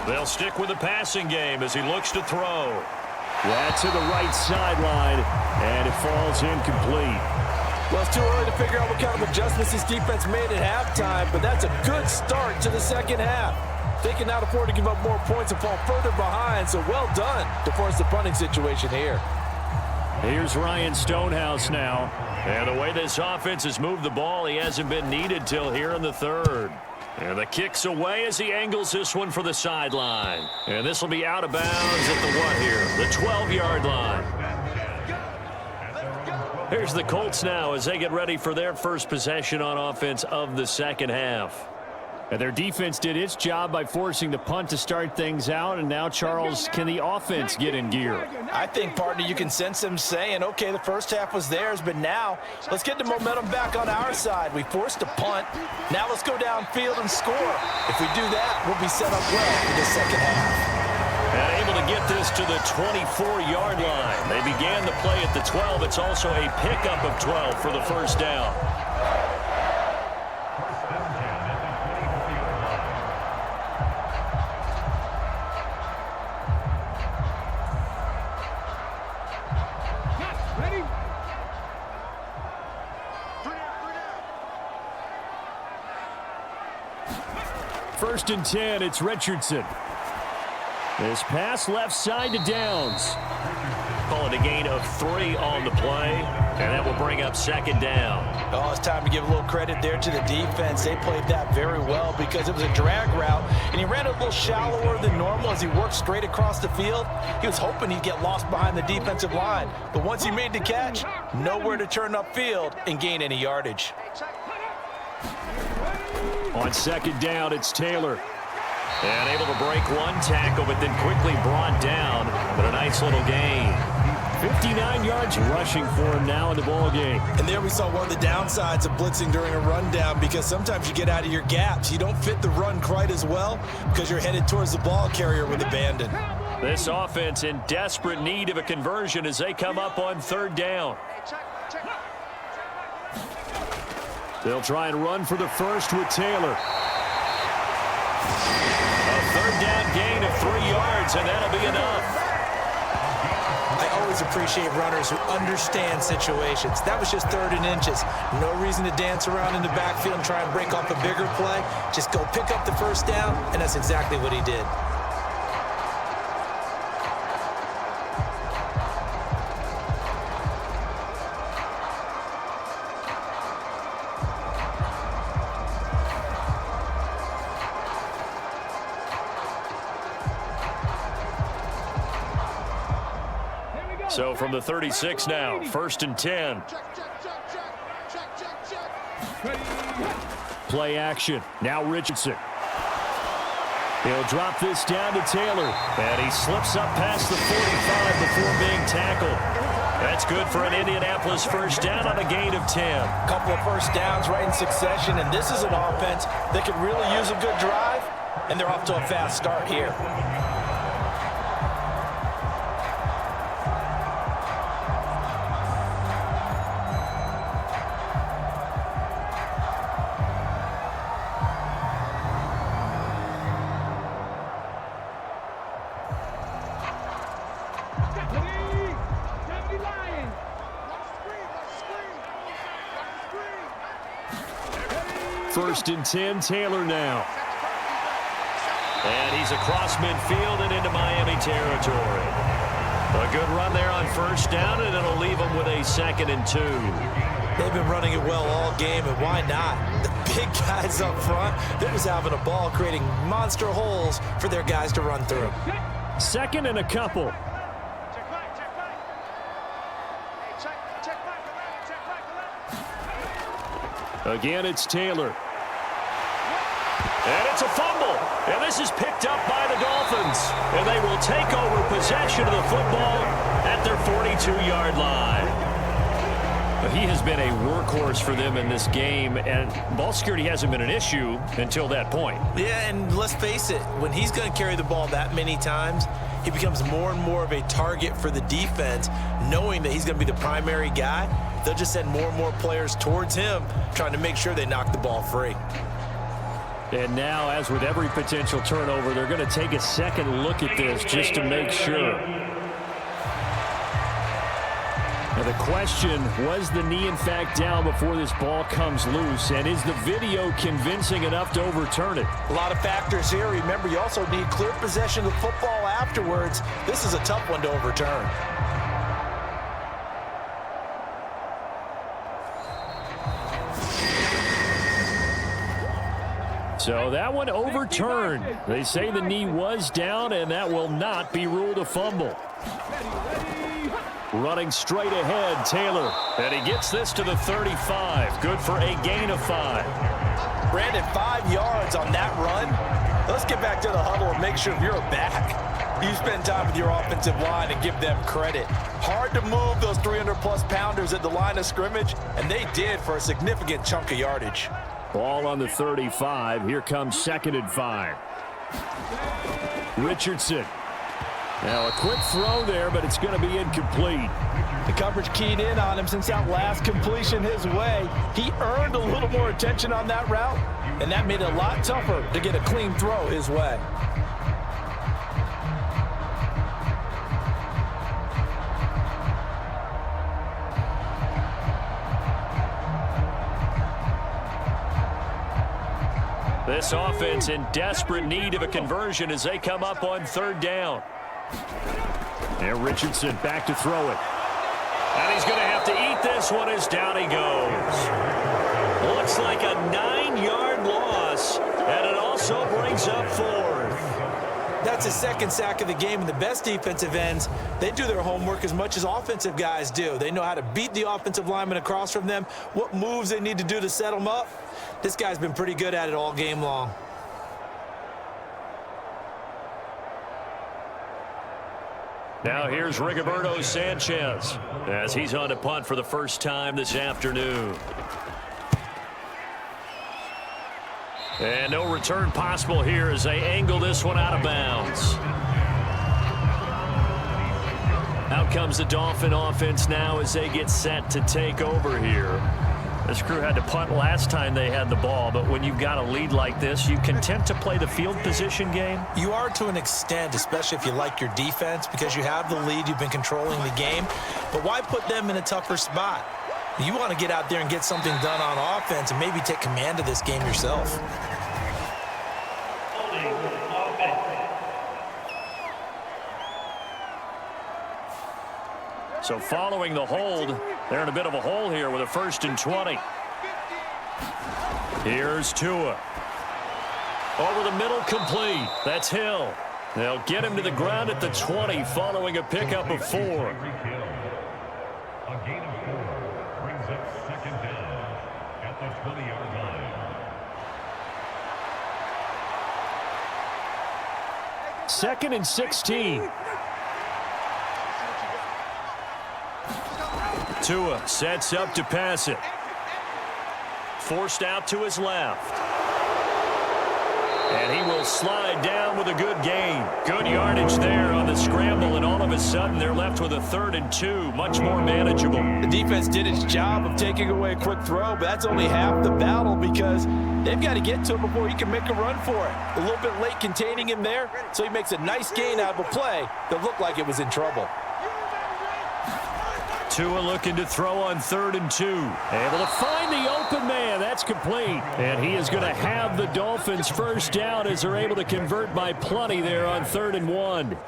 They'll stick with the passing game as he looks to throw. That's to the right sideline, and it falls incomplete. Well, it's too early to figure out what kind of adjustments this defense made at halftime, but that's a good start to the second half. They can now afford to give up more points and fall further behind, so well done to force the punting situation here. Here's Ryan Stonehouse now. And the way this offense has moved the ball, he hasn't been needed till here in the 3rd. And the kick's away as he angles this one for the sideline. And this will be out of bounds at the what here? The 12-yard line. Here's the Colts now as they get ready for their first possession on offense of the second half. And their defense did its job by forcing the punt to start things out. And now, Charles, can the offense get in gear? I think, partner, you can sense them saying, okay, the first half was theirs, but now let's get the momentum back on our side. We forced a punt. Now let's go downfield and score. If we do that, we'll be set up well for the second half. And able to get this to the 24-yard line. They began the play at the 12. It's also a pickup of 12 for the first down. First and 10, it's Richardson. This pass left side to Downs. Call it a gain of 3 on the play, and that will bring up second down. Oh, it's time to give a little credit there to the defense. They played that very well because it was a drag route, and he ran a little shallower than normal as he worked straight across the field. He was hoping he'd get lost behind the defensive line, but once he made the catch, nowhere to turn upfield and gain any yardage. On second down, it's Taylor. And able to break one tackle, but then quickly brought down. But a nice little gain. 59 yards rushing for him now in the ball game. And there we saw one of the downsides of blitzing during a rundown, because sometimes you get out of your gaps. You don't fit the run quite as well because you're headed towards the ball carrier with abandon. This offense in desperate need of a conversion as they come up on third down. They'll try and run for the first with Taylor. A third down gain of 3 yards, and that'll be enough. I always appreciate runners who understand situations. That was just 3rd and inches. No reason to dance around in the backfield and try and break off a bigger play. Just go pick up the first down, and that's exactly what he did. So from the 36 now, 1st and 10. Play action. Now Richardson. He'll drop this down to Taylor. And he slips up past the 45 before being tackled. That's good for an Indianapolis first down on a gain of 10. A couple of first downs right in succession, and this is an offense that could really use a good drive, and they're off to a fast start here. First and 10, Taylor now. And he's across midfield and into Miami territory. A good run there on first down, and it'll leave them with a 2nd and 2. They've been running it well all game, and why not? The big guys up front, they're just having a ball, creating monster holes for their guys to run through. 2nd and a couple. Again, it's Taylor. And it's a fumble. And this is picked up by the Dolphins. And they will take over possession of the football at their 42-yard line. He has been a workhorse for them in this game, and ball security hasn't been an issue until that point. Yeah, and let's face it, when he's going to carry the ball that many times, he becomes more and more of a target for the defense, knowing that he's going to be the primary guy. They'll just send more and more players towards him, trying to make sure they knock the ball free. And now, as with every potential turnover, they're going to take a second look at this just to make sure. Now the question, was the knee in fact down before this ball comes loose? And is the video convincing enough to overturn it? A lot of factors here. Remember, you also need clear possession of the football afterwards. This is a tough one to overturn. So that one overturned. They say the knee was down, and that will not be ruled a fumble. Running straight ahead, Taylor. And he gets this to the 35. Good for a gain of 5. Brandon, 5 yards on that run. Let's get back to the huddle and make sure you're back. You spend time with your offensive line and give them credit. Hard to move those 300-plus pounders at the line of scrimmage, and they did for a significant chunk of yardage. Ball on the 35. Here comes 2nd and 5. Richardson. Now a quick throw there, but it's going to be incomplete. The coverage keyed in on him since that last completion his way. He earned a little more attention on that route, and that made it a lot tougher to get a clean throw his way. This offense in desperate need of a conversion as they come up on 3rd down. And Richardson back to throw it. And he's going to have to eat this one as down he goes. Looks like a 9-yard loss, and it also brings up 4th. That's his second sack of the game, and the best defensive ends, they do their homework as much as offensive guys do. They know how to beat the offensive lineman across from them, what moves they need to do to set them up. This guy's been pretty good at it all game long. Now here's Rigoberto Sanchez as he's on to punt for the first time this afternoon. And no return possible here as they angle this one out of bounds. Out comes the Dolphin offense now as they get set to take over here. This crew had to punt last time they had the ball, but when you've got a lead like this, you content to play the field position game? You are to an extent, especially if you like your defense, because you have the lead, you've been controlling the game. But why put them in a tougher spot? You want to get out there and get something done on offense and maybe take command of this game yourself. So following the hold, they're in a bit of a hole here with a 1st and 20. Here's Tua. Over the middle, complete. That's Hill. They'll get him to the ground at the 20 following a pickup of 4. A gain of 4 brings up 2nd down at the 20-yard line. 2nd and 16. Tua sets up to pass it. Forced out to his left. And he will slide down with a good gain. Good yardage there on the scramble, and all of a sudden they're left with a 3rd and 2, much more manageable. The defense did its job of taking away a quick throw, but that's only half the battle because they've got to get to him before he can make a run for it. A little bit late containing him there, so he makes a nice gain out of a play that looked like it was in trouble. Tua looking to throw on 3rd and 2. Able to find the open man. That's complete. And he is going to have the Dolphins first down as they're able to convert by plenty there on 3rd and 1.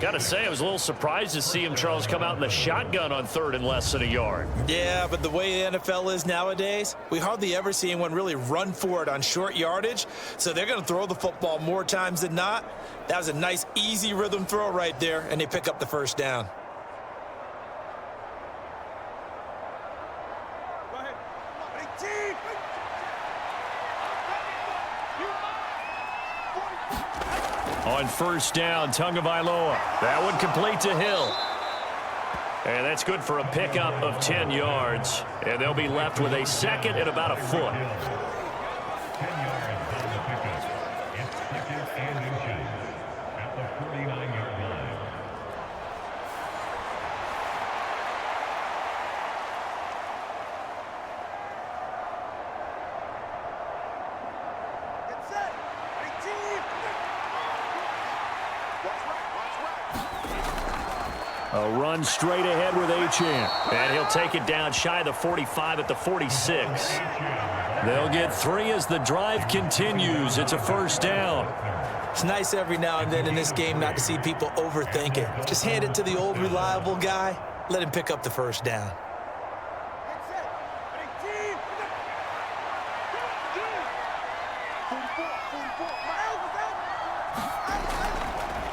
Got to say, I was a little surprised to see him, Charles, come out in the shotgun on 3rd and less than a yard. Yeah, but the way the NFL is nowadays, we hardly ever see anyone really run for it on short yardage. So they're going to throw the football more times than not. That was a nice, easy rhythm throw right there, and they pick up the first down. On 1st down, Tagovailoa. That one complete to Hill. And that's good for a pickup of 10 yards. And they'll be left with a 2nd and about a foot. 10 yards on the pickup. It's 2nd and inches at the 49-yard line. A run straight ahead with Achane. And he'll take it down shy of the 45 at the 46. They'll get 3 as the drive continues. It's a 1st down. It's nice every now and then in this game not to see people overthink it. Just hand it to the old reliable guy. Let him pick up the first down.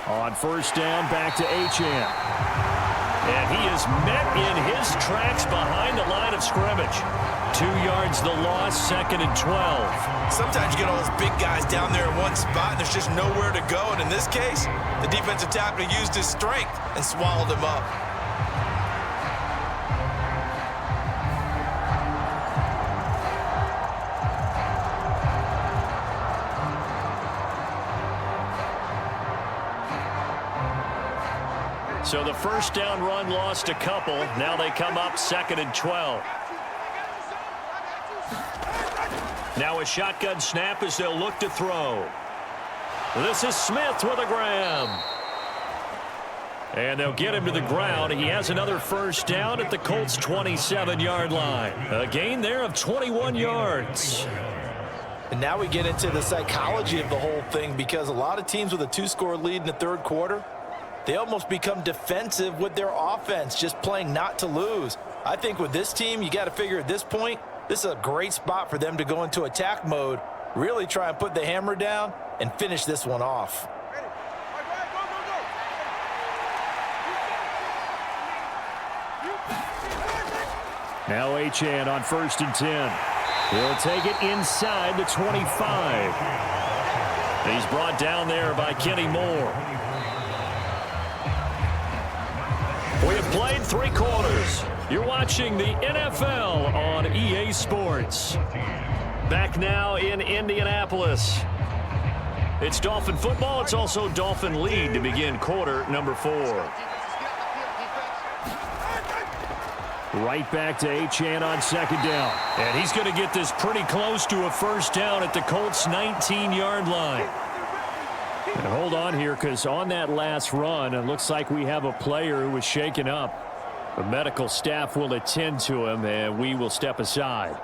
On 1st down, back to Achane. And he is met in his tracks behind the line of scrimmage. 2 yards the loss, 2nd and 12. Sometimes you get all those big guys down there in one spot, and there's just nowhere to go. And in this case, the defensive tackle used his strength and swallowed him up. So the 1st down run lost a couple. Now they come up 2nd and 12. Now a shotgun snap as they'll look to throw. This is Smith with a grab. And they'll get him to the ground. He has another 1st down at the Colts' 27-yard line. A gain there of 21 yards. And now we get into the psychology of the whole thing, because a lot of teams with a 2-score lead in the 3rd quarter, they almost become defensive with their offense, just playing not to lose. I think with this team, you got to figure at this point, this is a great spot for them to go into attack mode, really try and put the hammer down and finish this one off. Now Achane on 1st and 10. He'll take it inside the 25. He's brought down there by Kenny Moore. We have played 3 quarters. You're watching the NFL on EA Sports. Back now in Indianapolis. It's Dolphin football. It's also Dolphin lead to begin quarter number 4. Right back to Achane on 2nd down. And he's going to get this pretty close to a 1st down at the Colts' 19-yard line. And hold on here, because on that last run, it looks like we have a player who was shaken up. The medical staff will attend to him, and we will step aside.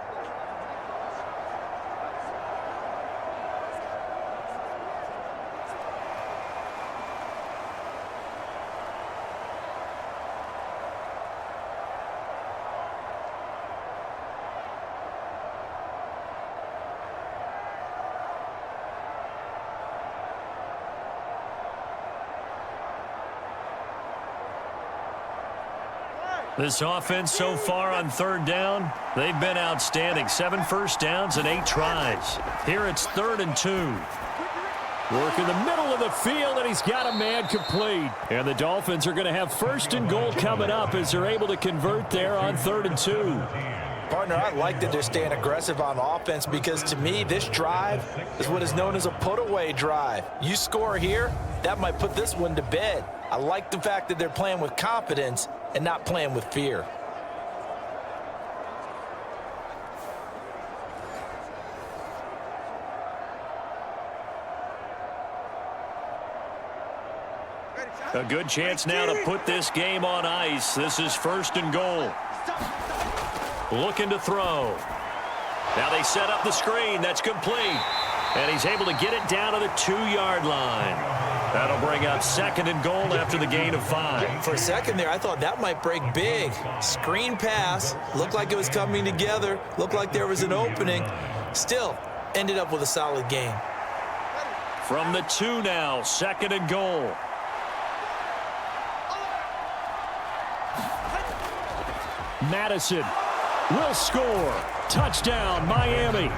This offense so far on 3rd down, they've been outstanding. 7 first downs and 8 tries. Here it's 3rd and 2. Work in the middle of the field, and he's got a man complete. And the Dolphins are going to have 1st and goal coming up as they're able to convert there on 3rd and 2. Partner, I like that they're staying aggressive on offense because, to me, this drive is what is known as a put-away drive. You score here, that might put this one to bed. I like the fact that they're playing with confidence and not playing with fear. A good chance now to put this game on ice. This is 1st and goal. Looking to throw. Now they set up the screen. That's complete. And he's able to get it down to the 2-yard line. That'll bring up 2nd and goal after the gain of 5. For a second there, I thought that might break big. Screen pass. Looked like it was coming together. Looked like there was an opening. Still, ended up with a solid game. From the 2 now, 2nd and goal. Madison will score. Touchdown, Miami.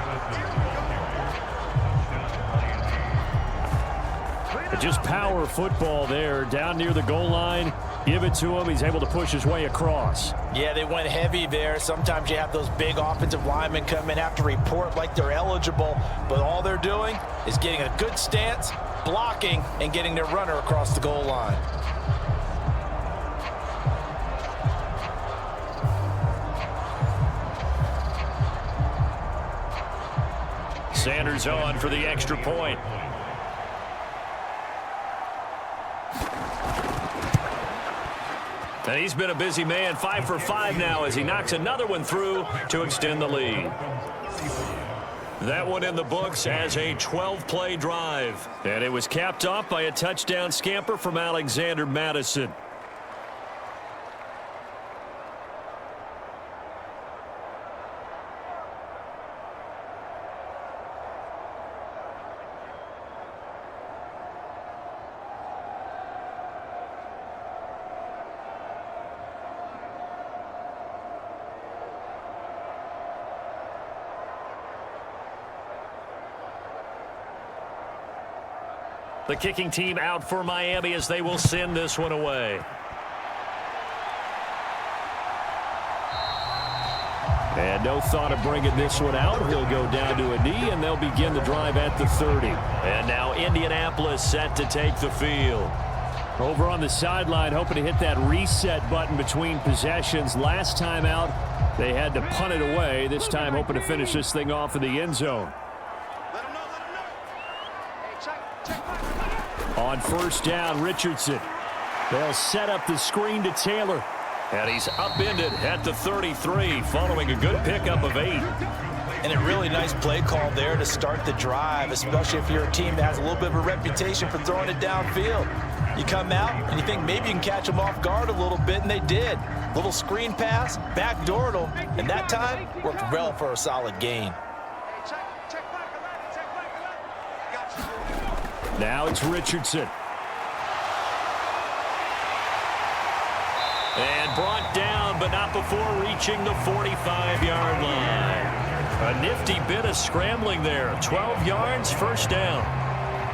Just power football there down near the goal line. Give it to him. He's able to push his way across. Yeah, they went heavy there. Sometimes you have those big offensive linemen come in, have to report like they're eligible, but all they're doing is getting a good stance, blocking, and getting their runner across the goal line. Sanders on for the extra point. And he's been a busy man, 5 for 5 now as he knocks another one through to extend the lead. That one in the books as a 12-play drive. And it was capped off by a touchdown scamper from Alexander Madison. The kicking team out for Miami as they will send this one away. And no thought of bringing this one out. He'll go down to a knee, and they'll begin the drive at the 30. And now Indianapolis set to take the field. Over on the sideline, hoping to hit that reset button between possessions. Last time out, they had to punt it away. This time, hoping to finish this thing off in the end zone. On 1st down, Richardson. They'll set up the screen to Taylor. And he's upended at the 33 following a good pickup of 8. And a really nice play call there to start the drive, especially if you're a team that has a little bit of a reputation for throwing it downfield. You come out and you think maybe you can catch them off guard a little bit, and they did. Little screen pass, backdoored them, and that time worked well for a solid gain. Now it's Richardson. And brought down, but not before reaching the 45-yard line. A nifty bit of scrambling there. 12 yards, first down.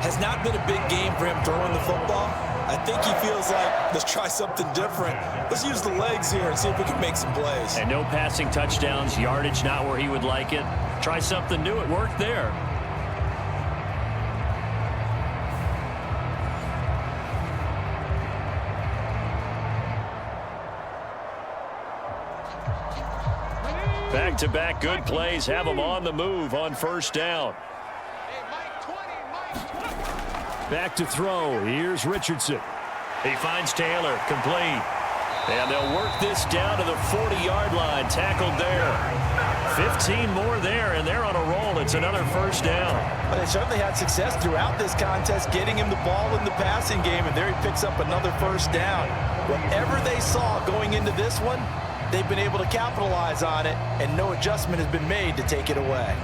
Has not been a big game for him throwing the football. I think he feels like, let's try something different. Let's use the legs here and see if we can make some plays. And no passing touchdowns, yardage not where he would like it. Try something new, it worked there. Back-to-back good plays have him on the move on first down. Back to throw. Here's Richardson. He finds Taylor. Complete. And they'll work this down to the 40-yard line. Tackled there. 15 more there, and they're on a roll. It's another first down. But they certainly had success throughout this contest, getting him the ball in the passing game, and there he picks up another first down. Whatever they saw going into this one, they've been able to capitalize on it, and no adjustment has been made to take it away.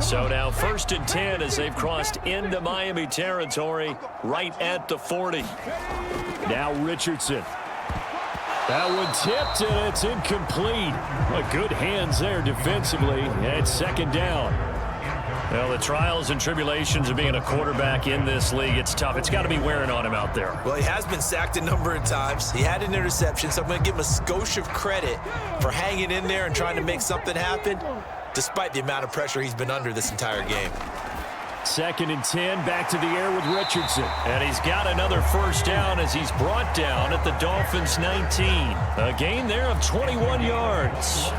So now 1st and 10 as they've crossed into Miami territory right at the 40. Now Richardson. That one tipped, and it's incomplete. But good hands there defensively. And second down. Well, the trials and tribulations of being a quarterback in this league, it's tough. It's got to be wearing on him out there. Well, he has been sacked a number of times. He had an interception, so I'm going to give him a skosh of credit for hanging in there and trying to make something happen, despite the amount of pressure he's been under this entire game. 2nd and 10, back to the air with Richardson. And he's got another first down as he's brought down at the Dolphins' 19. A gain there of 21 yards.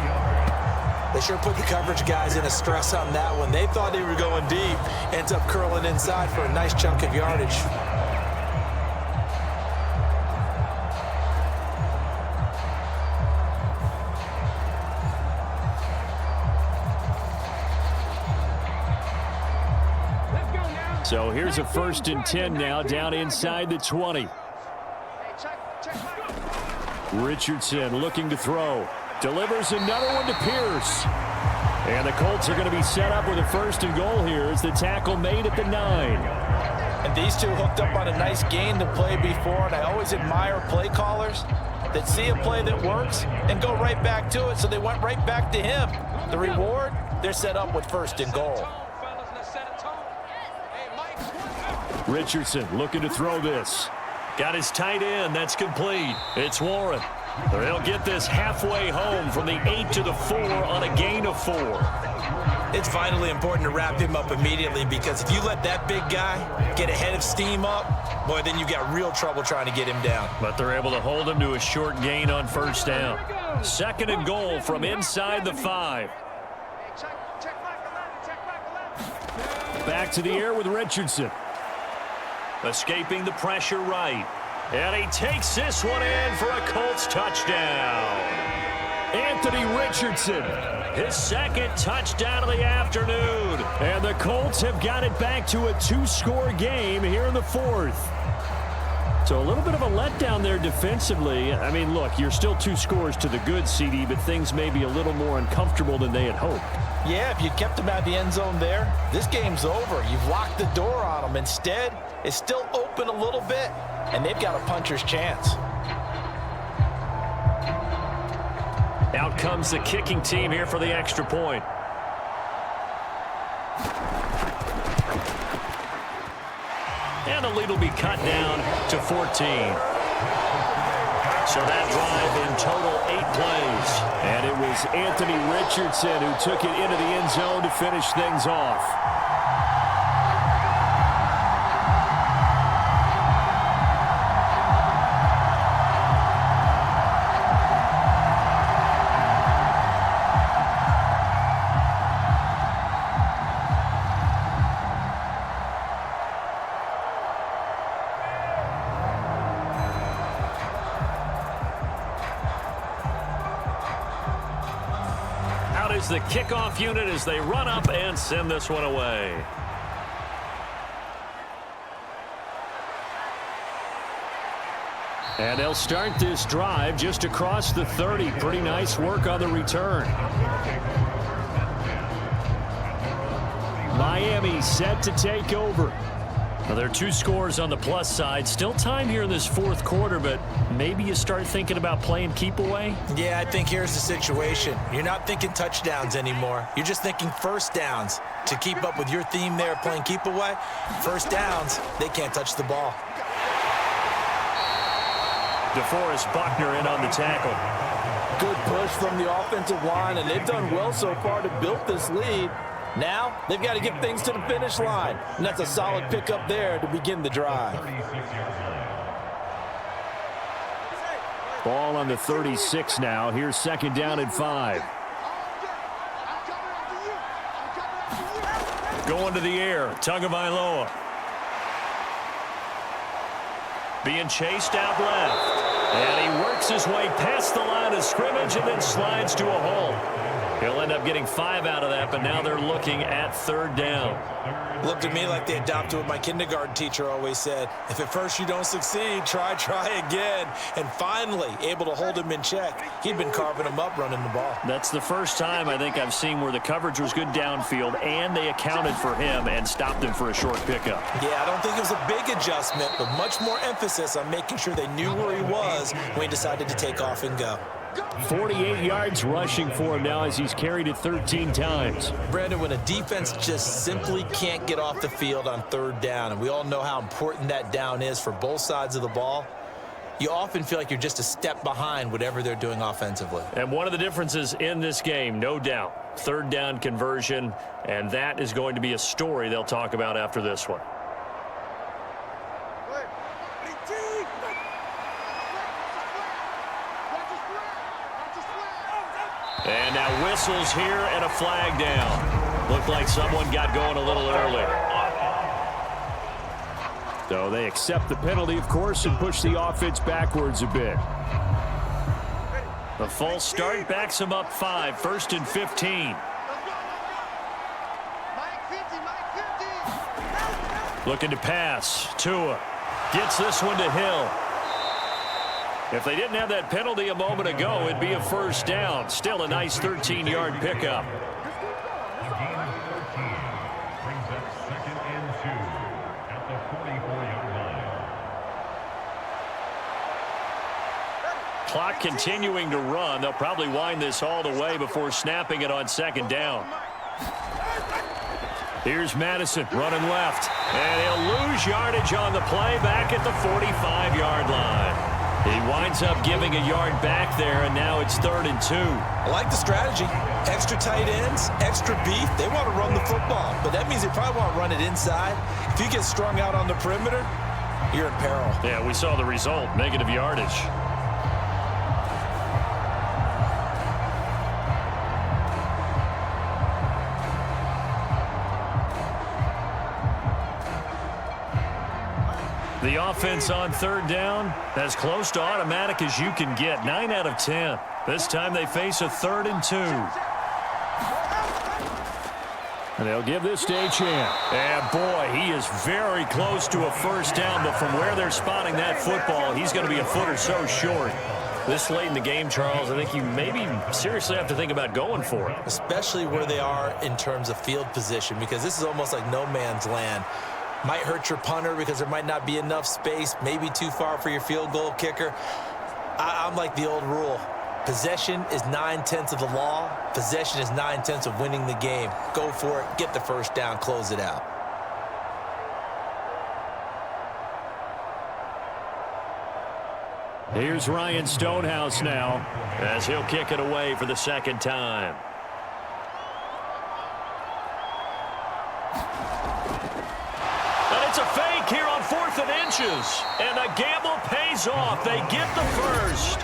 They sure put the coverage guys in a stress on that one. They thought they were going deep. Ends up curling inside for a nice chunk of yardage. So here's a 1st and 10 now down inside the 20. Richardson looking to throw. Delivers another one to Pierce. And the Colts are going to be set up with a 1st and goal here as the tackle made at the 9. And these two hooked up on a nice gain to play before, and I always admire play callers that see a play that works and go right back to it, so they went right back to him. The reward, they're set up with 1st and goal. Richardson looking to throw this. Got his tight end. That's complete. It's Warren. They'll get this halfway home from the 8 to the 4 on a gain of 4. It's vitally important to wrap him up immediately, because if you let that big guy get ahead of steam up, boy, then you got real trouble trying to get him down. But they're able to hold him to a short gain on first down. 2nd and goal from inside the 5. Back to the air with Richardson. Escaping the pressure right. And he takes this one in for a Colts touchdown. Anthony Richardson, his 2nd touchdown of the afternoon. And the Colts have got it back to a 2-score game here in the 4th. So a little bit of a letdown there defensively. I mean, look, you're still 2 scores to the good, CD, but things may be a little more uncomfortable than they had hoped. Yeah, if you kept them out of the end zone there, this game's over. You've locked the door on them. Instead, it's still open a little bit, and they've got a puncher's chance. Out comes the kicking team here for the extra point. And the lead will be cut down to 14. So that drive in total 8 plays. And it was Anthony Richardson who took it into the end zone to finish things off. is the kickoff unit as they run up and send this one away. And they'll start this drive just across the 30. Pretty nice work on the return. Miami set to take over. Now, there are 2 scores on the plus side. Still time here in this fourth quarter, but maybe you start thinking about playing keep away? Yeah, I think here's the situation. You're not thinking touchdowns anymore. You're just thinking first downs. To keep up with your theme there, playing keep away, first downs, they can't touch the ball. DeForest Buckner in on the tackle. Good push from the offensive line, and they've done well so far to build this lead. Now, they've got to get things to the finish line, and that's a solid pickup there to begin the drive. Ball on the 36 now. Here's second down and 5. Going to the air, Tagovailoa. Being chased out left. And he works his way past the line of scrimmage and then slides to a hole. He'll end up getting 5 out of that, but now they're looking at third down. Looked to me like they adopted what my kindergarten teacher always said. If at first you don't succeed, try again. And finally, able to hold him in check. He'd been carving him up running the ball. That's the first time I think I've seen where the coverage was good downfield and they accounted for him and stopped him for a short pickup. Yeah, I don't think it was a big adjustment, but much more emphasis on making sure they knew where he was when he decided to take off and go. 48 yards rushing for him now as he's carried it 13 times. Brandon, when a defense just simply can't get off the field on third down, and we all know how important that down is for both sides of the ball, you often feel like you're just a step behind whatever they're doing offensively. And one of the differences in this game, no doubt, third down conversion, and that is going to be a story they'll talk about after this one. And now whistles here and a flag down. Looked like someone got going a little early. So they accept the penalty, of course, and push the offense backwards a bit. The false start backs them up 5, 1st and 15. Looking to pass. Tua gets this one to Hill. If they didn't have that penalty a moment ago, it'd be a first down. Still a nice 13-yard pickup. A gain of 13 brings up 2nd and 2 at the 44-yard line. Clock continuing to run. They'll probably wind this all the way before snapping it on second down. Here's Madison running left. And he'll lose yardage on the play back at the 45-yard line. He winds up giving a yard back there, and now it's 3rd and 2. I like the strategy. Extra tight ends, extra beef. They want to run the football, but that means they probably want to run it inside. If you get strung out on the perimeter, you're in peril. Yeah, we saw the result, negative yardage. The offense on third down, as close to automatic as you can get. 9 out of 10. This time they face a 3rd and 2. And they'll give this to Achane. And boy, he is very close to a first down, but from where they're spotting that football, he's going to be a foot or so short. This late in the game, Charles, I think you maybe seriously have to think about going for it. Especially where they are in terms of field position, because this is almost like no man's land. Might hurt your punter because there might not be enough space, maybe too far for your field goal kicker. I'm like the old rule. Possession is 9/10 of the law. Possession is 9/10 of winning the game. Go for it, get the first down, close it out. Here's Ryan Stonehouse now as he'll kick it away for the second time. It's a fake here on 4th and inches. And the gamble pays off. They get the first.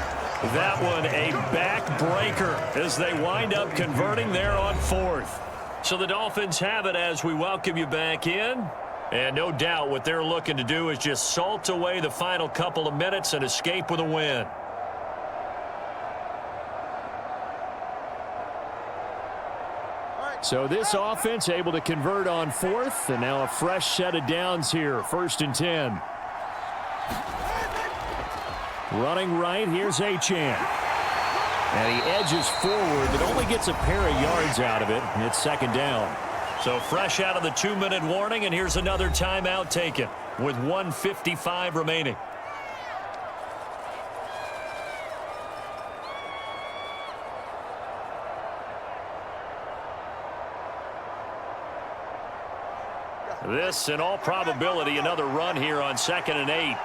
That one a backbreaker as they wind up converting there on 4th. So the Dolphins have it as we welcome you back in. And no doubt what they're looking to do is just salt away the final couple of minutes and escape with a win. So this offense able to convert on 4th, and now a fresh set of downs here, 1st and 10. Running right, here's Achane. And he edges forward, but only gets a pair of yards out of it. It's 2nd down. So fresh out of the 2-minute warning, and here's another timeout taken with 1:55 remaining. This, in all probability, another run here on 2nd and 8.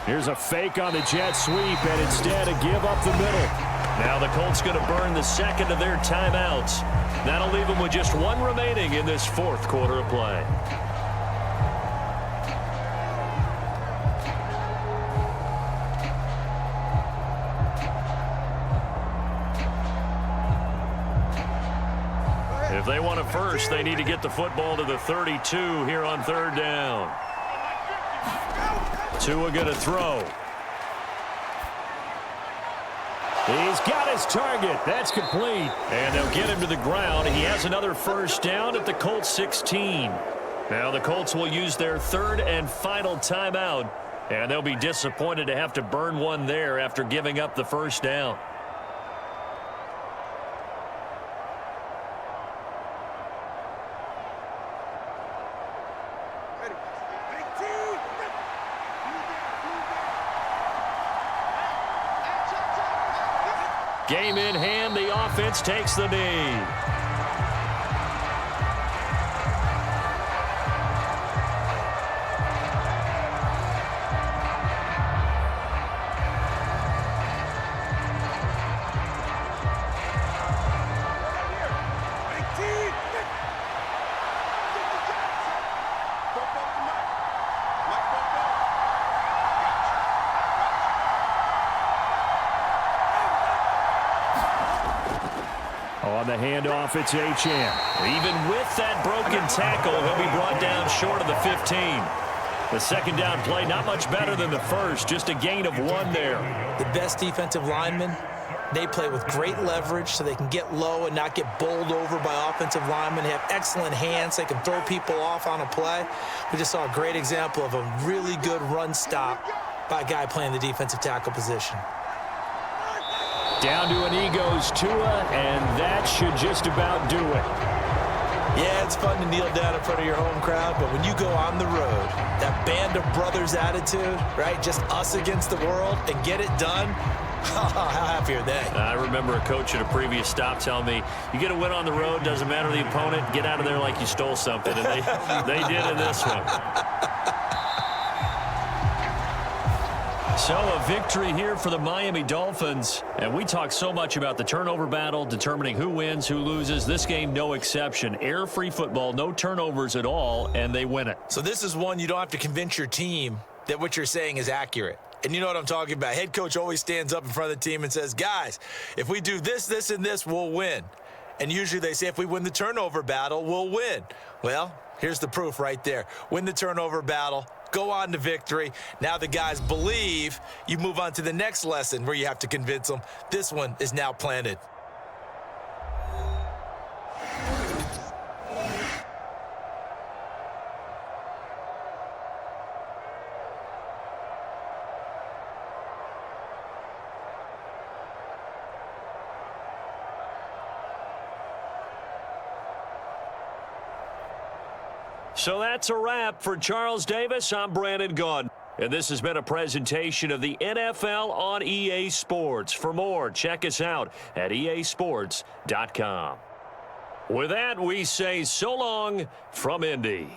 Here's a fake on the jet sweep, and instead a give up the middle. Now the Colts going to burn the 2nd of their timeouts. That'll leave them with just 1 remaining in this 4th quarter of play. If they want it first, they need to get the football to the 32 here on 3rd down. Tua going to throw. He's got his target. That's complete. And they'll get him to the ground. He has another 1st down at the Colts 16. Now the Colts will use their 3rd and final timeout. And they'll be disappointed to have to burn one there after giving up the 1st down. Game in hand, the offense takes the knee. On the handoff, it's Achane. Even with that broken tackle, he'll be brought down short of the 15. The 2nd down play, not much better than the 1st, just a gain of 1 there. The best defensive linemen, they play with great leverage so they can get low and not get bowled over by offensive linemen. They have excellent hands. They can throw people off on a play. We just saw a great example of a really good run stop by a guy playing the defensive tackle position. Down to a knee goes Tua, and that should just about do it. Yeah, it's fun to kneel down in front of your home crowd, but when you go on the road, that band of brothers attitude, right, just us against the world, and get it done, how happy are they? I remember a coach at a previous stop telling me, you get a win on the road, doesn't matter the opponent, get out of there like you stole something, and they did in this one. So a victory here for the Miami Dolphins. And we talk so much about the turnover battle, determining who wins, who loses. This game, no exception. Air-free football, no turnovers at all, and they win it. So this is one you don't have to convince your team that what you're saying is accurate. And you know what I'm talking about. Head coach always stands up in front of the team and says, guys, if we do this, this, and this, we'll win. And usually they say if we win the turnover battle, we'll win. Well, here's the proof right there. Win the turnover battle. Go on to victory. Now the guys believe. You move on to the next lesson where you have to convince them. This one is now planted. So that's a wrap for Charles Davis. I'm Brandon Gunn. And this has been a presentation of the NFL on EA Sports. For more, check us out at easports.com. With that, we say so long from Indy.